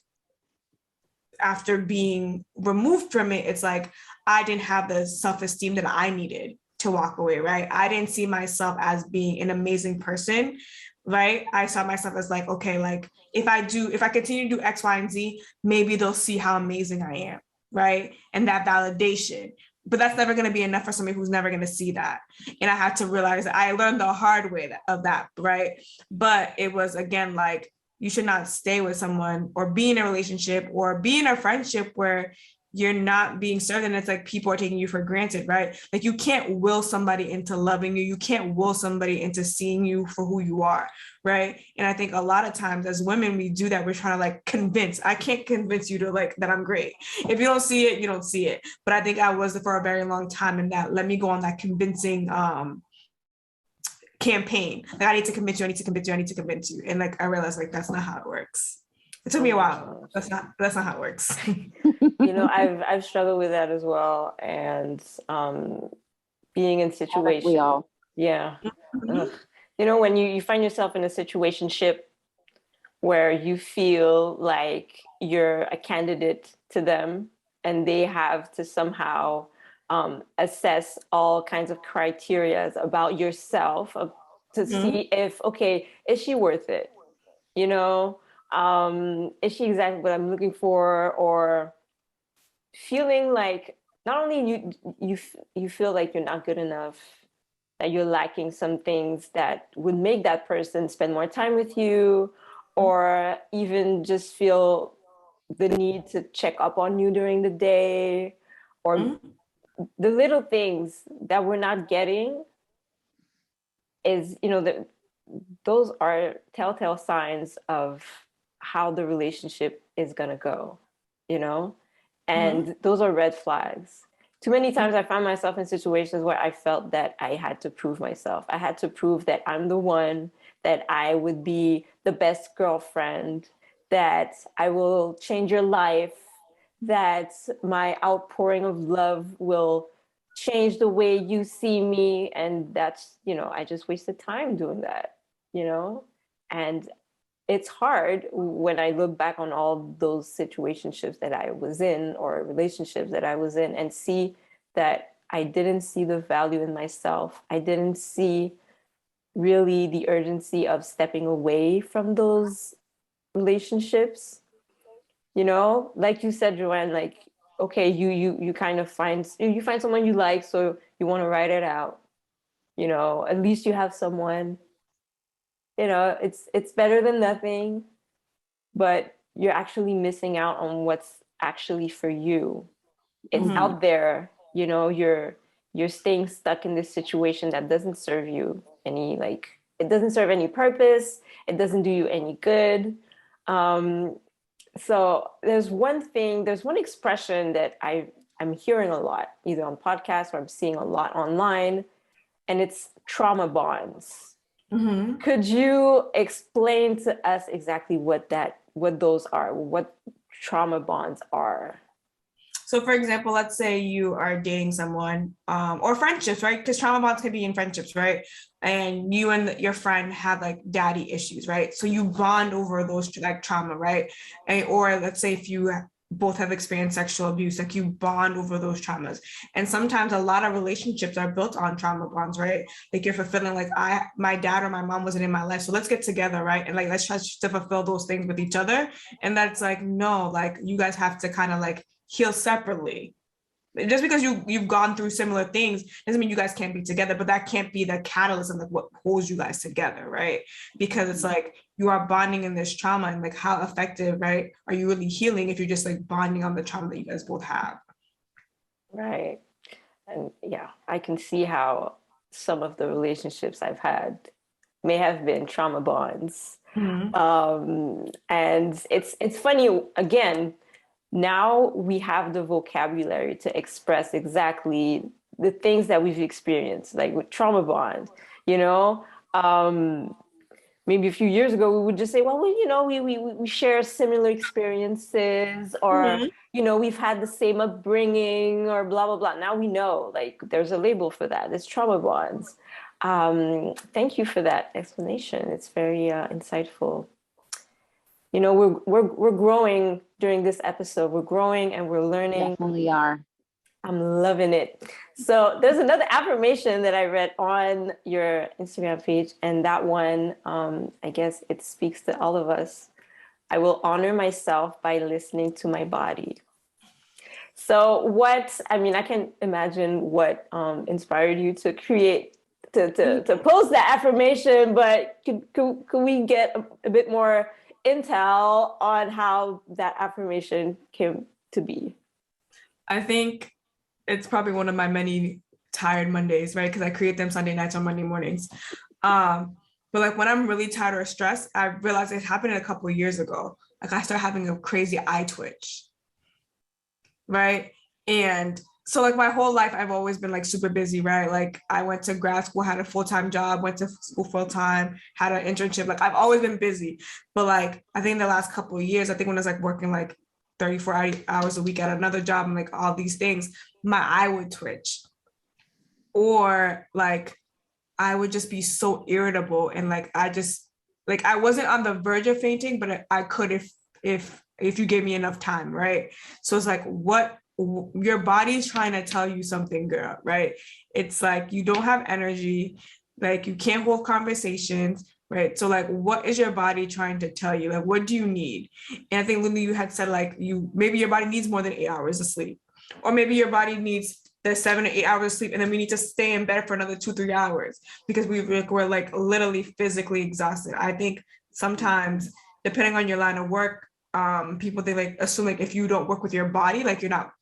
after being removed from it, it's like, I didn't have the self-esteem that I needed to walk away, right? I didn't see myself as being an amazing person, right? I saw myself as like, okay, like if I continue to do X, Y, and Z, maybe they'll see how amazing I am, right? And that validation. But that's never going to be enough for somebody who's never going to see that. And I had to realize that I learned the hard way of that, right? But it was, again, like, you should not stay with someone or be in a relationship or be in a friendship where you're not being served. And it's like people are taking you for granted, right? Like you can't will somebody into loving you. You can't will somebody into seeing you for who you are, right? And I think a lot of times as women, we do that. We're trying to like convince. I can't convince you to like that I'm great. If you don't see it, you don't see it. But I think I was for a very long time in that. Let me go on that convincing campaign. Like I need to convince you. And like I realized like that's not how it works. It took me a while. That's not how it works. I've struggled with that as well. And being in situations. We all. Yeah. When you find yourself in a situationship where you feel like you're a candidate to them and they have to somehow assess all kinds of criteria about yourself to see if, okay, is she worth it? Is she exactly what I'm looking for? Or feeling like not only you feel like you're not good enough, that you're lacking some things that would make that person spend more time with you, or even just feel the need to check up on you during the day, or the little things that we're not getting is, those are telltale signs of how the relationship is going to go, and those are red flags. Too many times I found myself in situations where I felt that I had to prove myself. I had to prove that I'm the one, that I would be the best girlfriend, that I will change your life, that my outpouring of love will change the way you see me. And that's, I just wasted time doing that, and it's hard when I look back on all those situationships that I was in or relationships that I was in and see that I didn't see the value in myself. I didn't see really the urgency of stepping away from those relationships. You know, like you said, Joanne, like, okay, you kind of find someone you like, so you want to write it out. You know, at least you have someone. You know, it's better than nothing, but you're actually missing out on what's actually for you. It's Mhm. out there, you know, you're staying stuck in this situation that doesn't serve you any, like, it doesn't serve any purpose, it doesn't do you any good. So there's one expression that I'm hearing a lot, either on podcasts or I'm seeing a lot online, and it's trauma bonds. Mhm. Could you explain to us exactly what those are, what trauma bonds are? So for example, let's say you are dating someone, or friendships, right? Because trauma bonds can be in friendships, right? And you and your friend have like daddy issues, right? So you bond over those like trauma, right? And, or let's say if you both have experienced sexual abuse, like you bond over those traumas. And sometimes a lot of relationships are built on trauma bonds, right? Like you're fulfilling, like my dad or my mom wasn't in my life, so let's get together, right? And like let's try to fulfill those things with each other. And that's like, no, like you guys have to kind of like heal separately. Just because you've gone through similar things doesn't mean you guys can't be together, but that can't be the catalyst of like what holds you guys together, right? Because it's like you are bonding in this trauma, and like how effective, right, are you really healing if you're just like bonding on the trauma that you guys both have? Right. And yeah, I can see how some of the relationships I've had may have been trauma bonds. Mhm. And it's funny, again, now we have the vocabulary to express exactly the things that we've experienced, like with trauma bond, you know. Maybe a few years ago we would just say, well, you know, we share similar experiences, or Mhm. you know, we've had the same upbringing, or blah blah blah. Now we know, like, there's a label for that. It's trauma bonds. Thank you for that explanation. It's very insightful. You know, we're growing during this episode. We're growing and we're learning. Definitely are. I'm loving it. So there's another affirmation that I read on your Instagram page, and that one, I guess it speaks to all of us. I will honor myself by listening to my body. So I mean, I can imagine what inspired you to create, to post that affirmation, but could we get a bit more intel on how that affirmation came to be? I think it's probably one of my many tired Mondays, right? Because I create them Sunday nights or Monday mornings. But like when I'm really tired or stressed, I realized it happened a couple of years ago. Like I started having a crazy eye twitch, right? And so like my whole life, I've always been like super busy, right? Like I went to grad school, had a full-time job, went to school full-time, had an internship. Like I've always been busy. But like I think the last couple of years, I think when I was like working like 34 hours a week at another job and like all these things, my eye would twitch. Or like I would just be so irritable, and like I wasn't on the verge of fainting, but I could if you gave me enough time, right? So it's like what your body's trying to tell you something, girl, right? It's like you don't have energy, like you can't hold conversations, right? So like what is your body trying to tell you? Like what do you need? And I think Lily, you had said like maybe your body needs more than 8 hours of sleep, or maybe your body needs the 7 to 8 hours of sleep, and then we need to stay in bed for another 2-3 hours because we're like literally physically exhausted. I think sometimes depending on your line of work, people, they like assume like if you don't work with your body, like you're not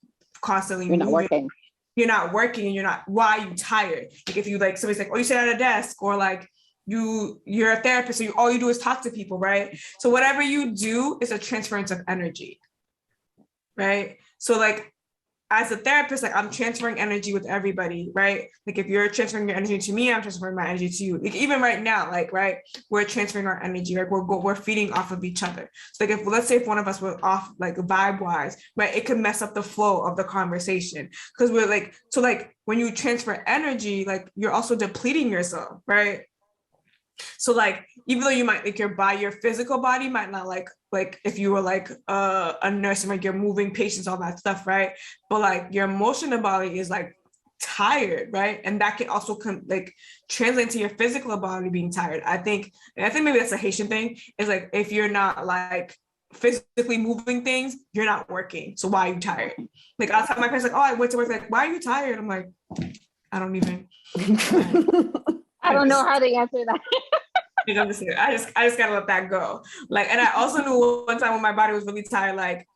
constantly You're not moving, working. you're not working, and you're not, why are you tired? Like if you like somebody's like, oh, you sit at a desk, or like you're a therapist, so all you do is talk to people, right? So whatever you do is a transference of energy, right? So like as a therapist, like I'm transferring energy with everybody, right? Like if you're transferring your energy to me, I'm transferring my energy to you. Like even right now, like, right, we're transferring our energy, right? We're feeding off of each other. So like if let's say if one of us were off like vibe wise, right, it could mess up the flow of the conversation because we're like, so like when you transfer energy, like you're also depleting yourself, right? So like, even though you might like your physical body might not like if you were like a nurse and like you're moving patients, all that stuff, right? But like your emotional body is like tired, right? And that can also like translate to your physical body being tired. I think maybe that's a Haitian thing. Is like if you're not like physically moving things, you're not working. So why are you tired? Like I'll tell my parents like, oh, I went to work. Like, why are you tired? I'm like, I don't even. I don't know how to answer that. I just gotta let that go. Like, and I also knew one time when my body was really tired, like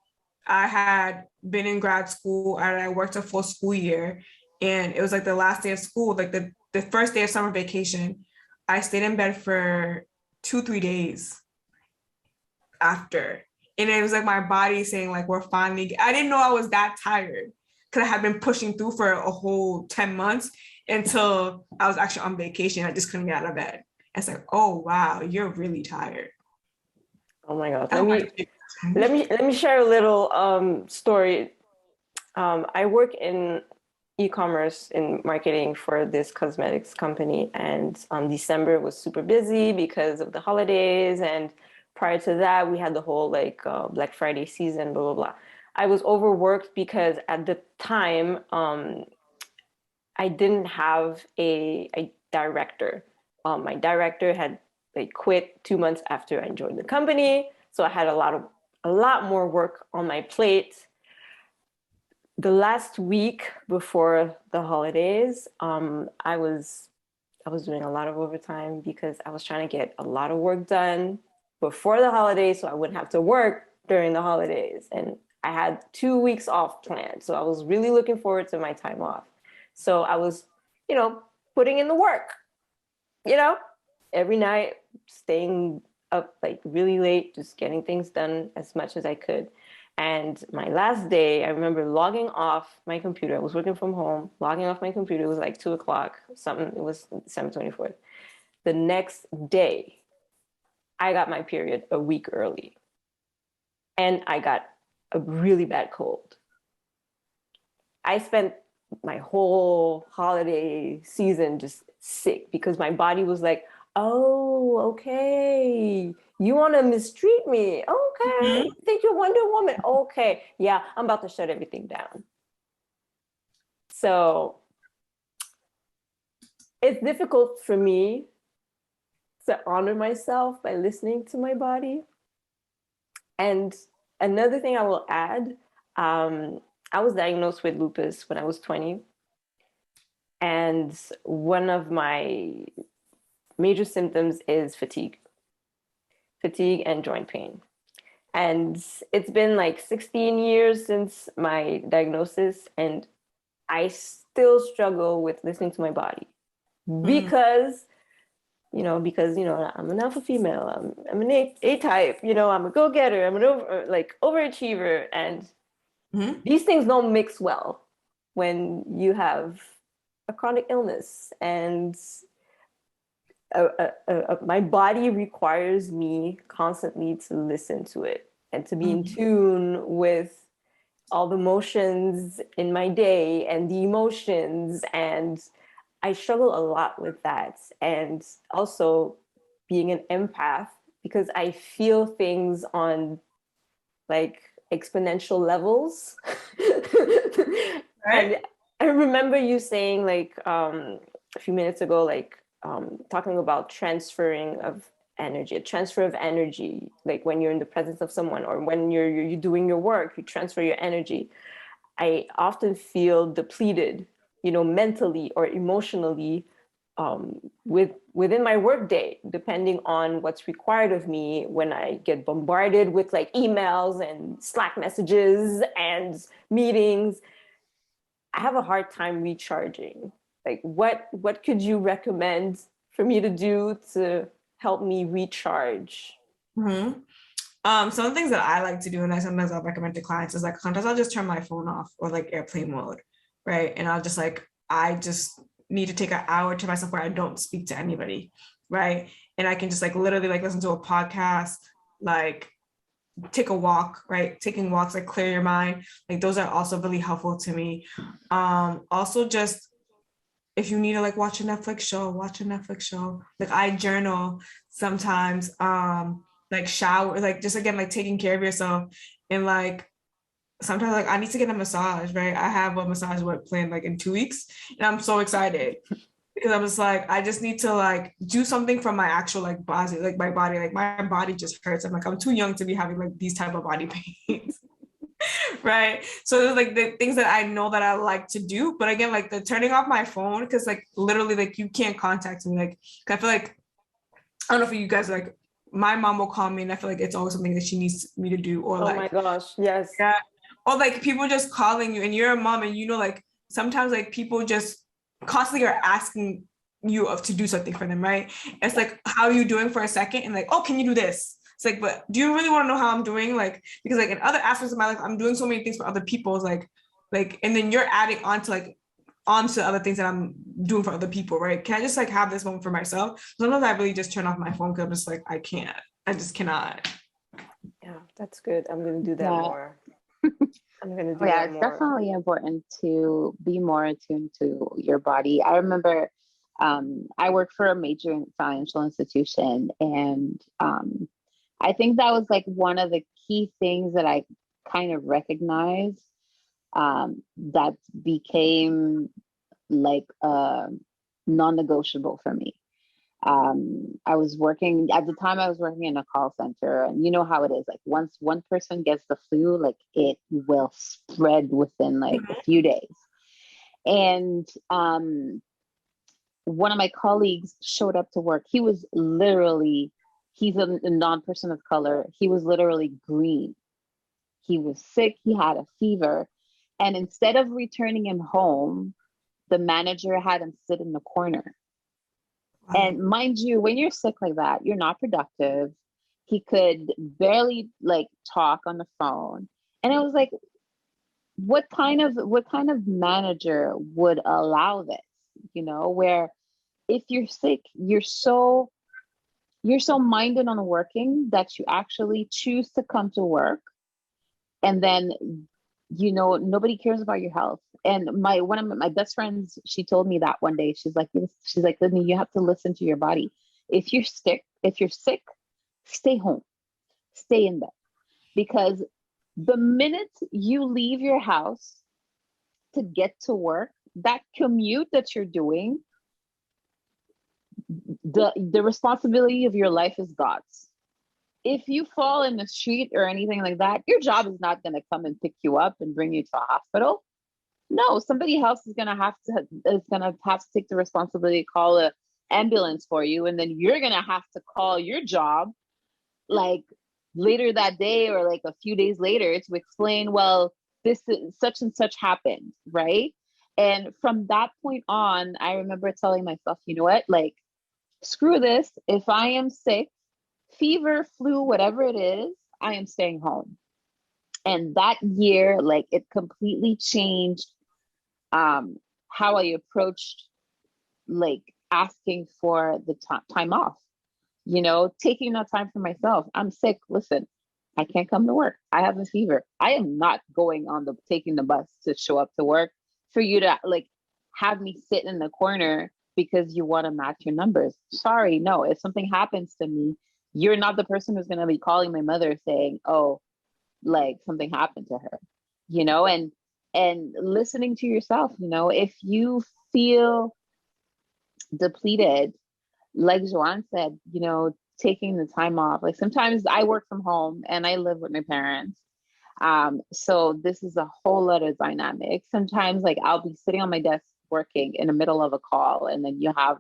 I had been in grad school and I worked a full school year, and it was like the last day of school, like the first day of summer vacation. I stayed in bed for 2-3 days after, and it was like my body saying like, we're finally. I didn't know I was that tired because I had been pushing through for a whole 10 months until I was actually on vacation. I just couldn't get out of bed. It's like, oh wow, you're really tired. Oh my God. Let me share a little story. I work in e-commerce in marketing for this cosmetics company, and December was super busy because of the holidays, and prior to that we had the whole like Black Friday season, blah blah blah. I was overworked because at the time I didn't have a director. My director had like quit 2 months after I joined the company, so I had a lot more work on my plate. The last week before the holidays, I was doing a lot of overtime because I was trying to get a lot of work done before the holidays, so I wouldn't have to work during the holidays. And I had 2 weeks off planned, so I was really looking forward to my time off. So I was, putting in the work. Every night, staying up like really late, just getting things done as much as I could. And my last day, I remember logging off my computer. I was working from home, logging off my computer. It was like 2:00, something. It was December 24th. The next day, I got my period a week early. And I got a really bad cold. I spent my whole holiday season just sick because my body was like, oh, okay. You want to mistreat me? Okay. Think you're Wonder Woman? Okay. Yeah, I'm about to shut everything down. So it's difficult for me to honor myself by listening to my body. And another thing I will add, I was diagnosed with lupus when I was 20. And one of my major symptoms is fatigue and joint pain. And it's been like 16 years since my diagnosis, and I still struggle with listening to my body because, I'm an alpha female, I'm an A-type, I'm a go-getter, I'm an overachiever, and these things don't mix well when you have a chronic illness, and my body requires me constantly to listen to it and to be in tune with all the motions in my day and the emotions. And I struggle a lot with that. And also being an empath, because I feel things on like exponential levels. Right. And I remember you saying like a few minutes ago, like talking about transfer of energy, like when you're in the presence of someone or when you're doing your work, you transfer your energy. I often feel depleted, mentally or emotionally within my workday, depending on what's required of me. When I get bombarded with like emails and Slack messages and meetings, I have a hard time recharging. Like what could you recommend for me to do to help me recharge? Some of the things that I like to do, and sometimes I'll recommend to clients, is like sometimes I'll just turn my phone off or like airplane mode, right? And I'll just I just need to take an hour to myself where I don't speak to anybody, right? And I can just like literally like listen to a podcast, like take a walk, right? Taking walks like clear your mind. Like those are also really helpful to me. Also just if you need to like watch a Netflix show, watch a Netflix show. Like I journal sometimes, like shower, like just again, like taking care of yourself. And like sometimes like I need to get a massage, right? I have a massage planned like in 2 weeks, and I'm so excited because I was like, I just need to like do something for my actual like body, like my body, like my body just hurts. I'm like, I'm too young to be having like these type of body pains. Right. So there's like the things that I know that I like to do. But again, like the turning off my phone, because like literally like you can't contact me. Like I feel like I don't know if you guys like my mom will call me and I feel like it's always something that she needs me to do. Or Oh like my gosh, yes. yeah. Or like people just calling you and you're a mom and you know like sometimes like people just constantly are asking you of to do something for them, right? It's like how are you doing for a second and like, oh, can you do this? It's like, but do you really want to know how I'm doing? Like, because like in other aspects of my life, I'm doing so many things for other people. It's like, and then you're adding on to like onto other things that I'm doing for other people, right? Can I just like have this moment for myself? Sometimes I really just turn off my phone because I'm just like, I can't. I just cannot. Yeah, that's good. I'm gonna do that Yeah. more. I'm gonna do Yeah, that it's more. definitely important to be more attuned to your body. I remember I worked for a major financial institution, and I think that was like one of the key things that I kind of recognized that became like non-negotiable for me. I was working at the time, I was working in a call center, and you know how it is. Like once one person gets the flu, like it will spread within like a few days. And one of my colleagues showed up to work. He was literally, he's a non-person of color. He was literally green. He was sick. He had a fever. And instead of returning him home, the manager had him sit in the corner. And mind you, when you're sick like that, you're not productive. He could barely like talk on the phone. And it was like, what kind of manager would allow this? You know, where if you're sick, you're so minded on working that you actually choose to come to work, and then you know nobody cares about your health. And one of my best friends, she told me that one day. She's like, Lindy, you have to listen to your body. If you're sick, stay home, stay in bed, because the minute you leave your house to get to work, that commute that you're doing, the responsibility of your life is God's. If you fall in the street or anything like that, your job is not going to come and pick you up and bring you to a hospital. No, somebody else is going to have to take the responsibility to call an ambulance for you, and then you're going to have to call your job like later that day or like a few days later to explain, well, this is such and such happened, right? And from that point on, I remember telling myself, you know what, like, screw this. If I am sick, fever, flu, whatever it is, I am staying home. And that year, like, it completely changed how I approached like asking for the time off, you know, taking that time for myself. I'm sick. Listen, I can't come to work. I have a fever. I am not going on taking the bus to show up to work for you to like have me sit in the corner because you want to match your numbers. Sorry, no. If something happens to me, you're not the person who's going to be calling my mother saying, oh, like something happened to her, you know, and listening to yourself, you know, if you feel depleted, like Joanne said, you know, taking the time off. Like sometimes I work from home and I live with my parents. So this is a whole other dynamic. Sometimes like I'll be sitting on my desk working in the middle of a call, and then you have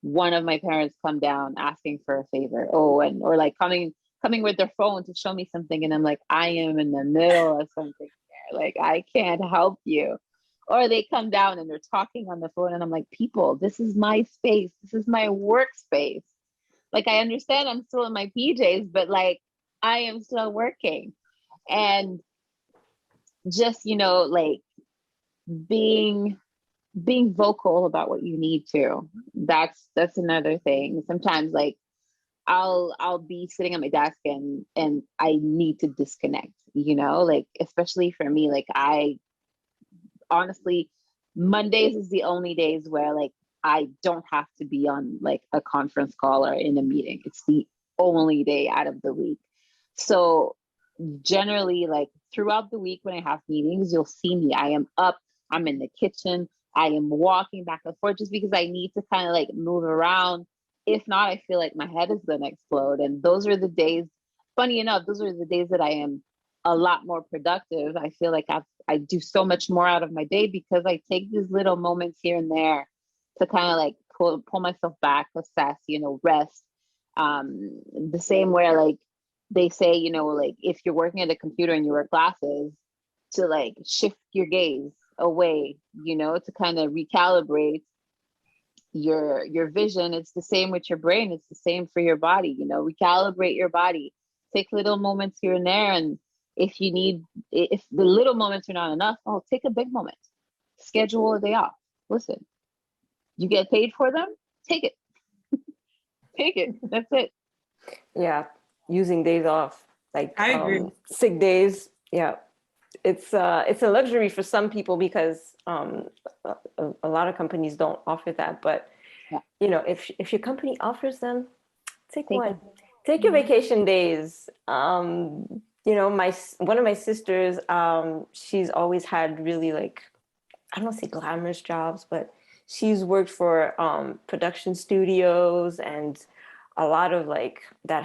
one of my parents come down asking for a favor. Oh, and or like coming with their phone to show me something, and I'm like, I am in the middle of something here. Like I can't help you. Or they come down and they're talking on the phone, and I'm like, people, this is my space. This is my workspace. Like, I understand I'm still in my PJs, but like, I am still working. And just, you know, like being vocal about what you need to. That's another thing. Sometimes like I'll be sitting at my desk and I need to disconnect, you know, like especially for me, like I honestly Mondays is the only days where like I don't have to be on like a conference call or in a meeting. It's the only day out of the week. So generally, like throughout the week when I have meetings, you'll see me. I am up, I'm in the kitchen, I am walking back and forth just because I need to kind of like move around. If not, I feel like my head is going to explode. And those are the days, funny enough, those are the days that I am a lot more productive. I feel like I do so much more out of my day because I take these little moments here and there to kind of like pull myself back, assess, rest. The same where like they say, like if you're working at a computer and you wear glasses, to like shift your gaze away, to kind of recalibrate your vision. It's the same with your brain. It's the same for your body, recalibrate your body, take little moments here and there. And if the little moments are not enough, take a big moment, schedule a day off. Listen, you get paid for them, take it. Take it. That's it. Yeah. Using days off, like I agree. sick days. Yeah. It's a luxury for some people because a lot of companies don't offer that. But Yeah. if your company offers them, take one. it. Take your vacation days. One of my sisters, she's always had really like, I don't say glamorous jobs, but she's worked for production studios and a lot of like that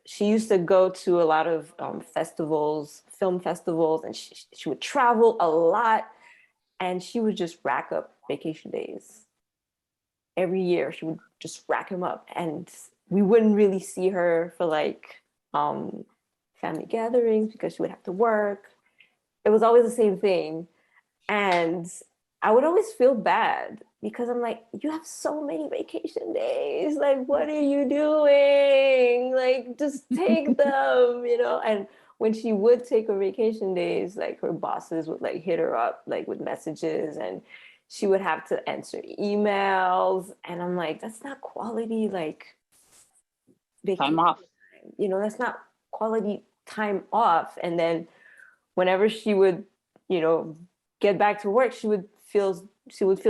she used to go to a lot of festivals, film festivals, and she would travel a lot, and she would just rack up vacation days. Every year she would just rack them up, and we wouldn't really see her for like family gatherings because she would have to work. It was always the same thing. And I would always feel bad because I'm like, you have so many vacation days. Like, what are you doing? Like, just take them, And when she would take her vacation days, like her bosses would like hit her up like with messages and she would have to answer emails. And I'm like, that's not quality, like vacation Time off. That's not quality time off. And then whenever she would, get back to work, she would feel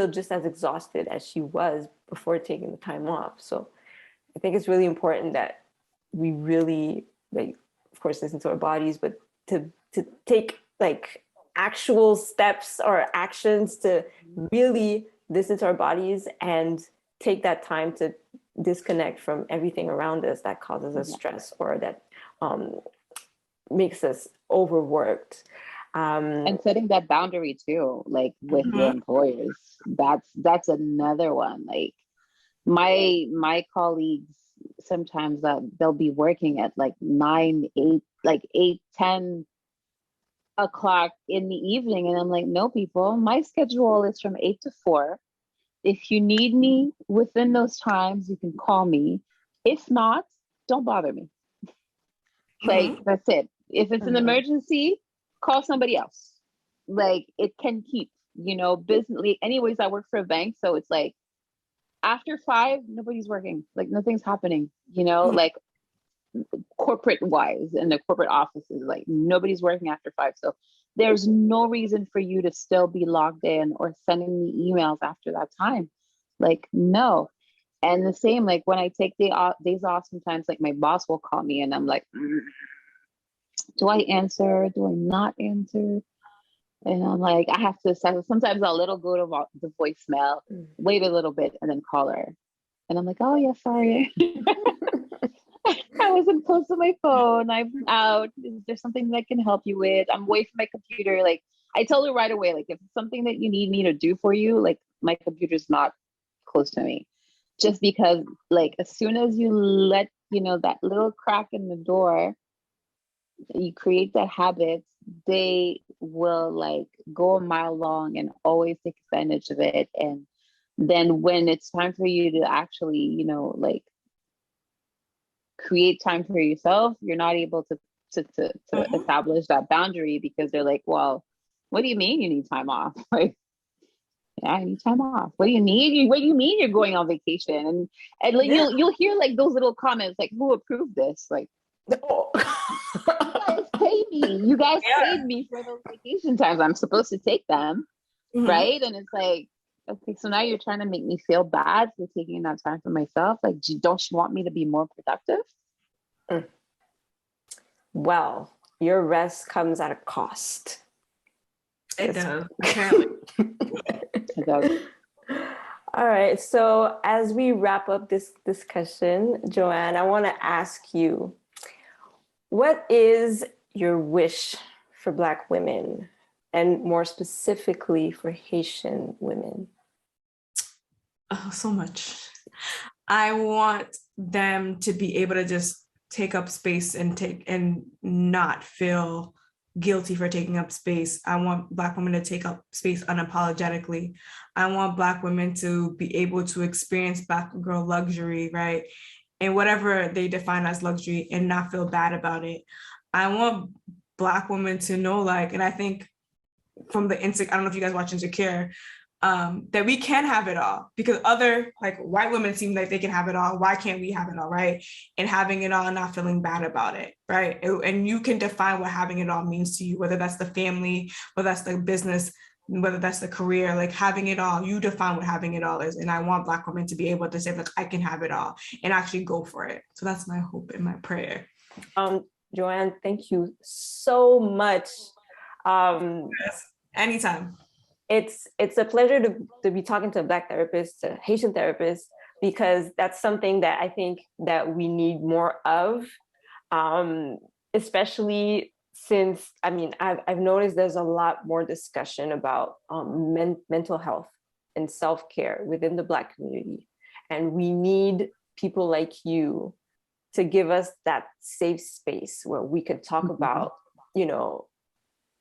just as exhausted as she was before taking the time off. So I think it's really important that we really, like, of course, listen to our bodies, but to take like actual steps or actions to really listen to our bodies and take that time to disconnect from everything around us that causes us stress or that makes us overworked. And setting that boundary too, like with your employers, that's another one. Like my colleagues, sometimes they'll be working at like 9, 8, like 8, 10 o'clock in the evening. And I'm like, no, people, my schedule is from 8 to 4. If you need me within those times, you can call me. If not, don't bother me. Like, that's it. If it's an emergency, call somebody else. Like, it can keep, business. Anyways, I work for a bank. So it's like after 5, nobody's working. Like, nothing's happening, like corporate wise in the corporate offices, like nobody's working after 5. So there's no reason for you to still be logged in or sending me emails after that time. Like, no. And the same, like when I take days off, sometimes like my boss will call me and I'm like, do I answer? Do I not answer? And I'm like, I have to assess. Sometimes I'll go to the voicemail, wait a little bit, and then call her. And I'm like, oh yeah, sorry. I wasn't close to my phone. I'm out. Is there something that I can help you with? I'm away from my computer. Like, I tell her right away, like, if it's something that you need me to do for you, like, my computer's not close to me. Just because, like, as soon as you let, that little crack in the door, you create that habit, they will, like, go a mile long and always take advantage of it. And then when it's time for you to actually, like, create time for yourself, you're not able to establish that boundary because they're like, well, what do you mean you need time off? Like, yeah, I need time off. What do you need? What do you mean you're going on vacation? And like, you'll hear like those little comments like, who approved this? Like, you guys paid me. You guys paid me for those vacation times. I'm supposed to take them. Mhm. right? And it's like, okay, so now you're trying to make me feel bad for taking that time for myself. Like, don't you want me to be more productive? Well, your rest comes at a cost. It does, apparently. It does. All right. So as we wrap up this discussion, Joanne, I want to ask you, what is your wish for Black women, and more specifically for Haitian women? Oh, so much. I want them to be able to just take up space and not feel guilty for taking up space. I want Black women to take up space unapologetically. I want Black women to be able to experience Black girl luxury, right? And whatever they define as luxury, and not feel bad about it. I want Black women to know, like, and I think from the I don't know if you guys watch Insecure, that we can have it all, because other like white women seem like they can have it all. Why can't we have it all, right? And having it all and not feeling bad about it, right? And you can define what having it all means to you, whether that's the family, whether that's the business, whether that's the career, like having it all, you define what having it all is. And I want Black women to be able to say, like, I can have it all and actually go for it. So that's my hope and my prayer. Joanne, thank you so much. Yes, anytime. It's a pleasure to be talking to a Black therapist, a Haitian therapist, because that's something that I think that we need more of, especially since, I mean, I've noticed there's a lot more discussion about mental health and self-care within the Black community. And we need people like you to give us that safe space where we can talk about, you know,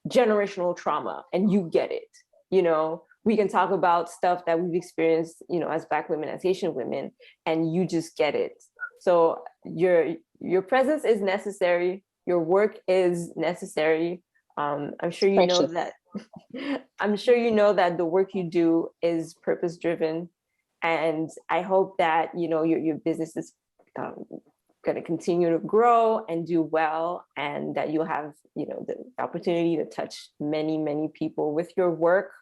generational trauma, and you get it. You know, we can talk about stuff that we've experienced, you know, as Black women, as Haitian women, and you just get it. So your presence is necessary. Your work is necessary. I'm sure you know that. I'm sure you know that the work you do is purpose driven, and I hope that, you know, your business is going to continue to grow and do well, and that you'll have, you know, the opportunity to touch many, many people with your work.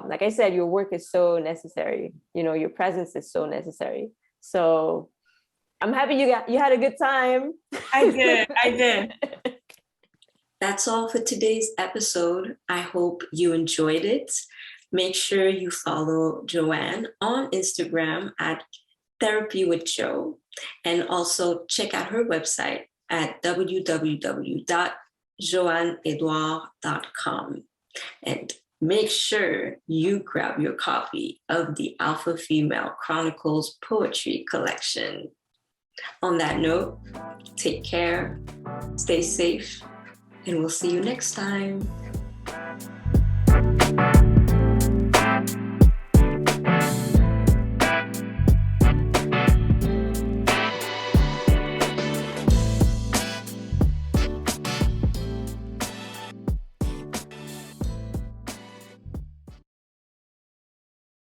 Like I said, your work is so necessary. You know, your presence is so necessary. So I'm happy you had a good time. I did. That's all for today's episode. I hope you enjoyed it. Make sure you follow Joanne on Instagram at Therapy with Jo, and also check out her website at www.joanneedouard.com. And make sure you grab your copy of the Alpha Female Chronicles poetry collection. On that note, take care, stay safe, and we'll see you next time.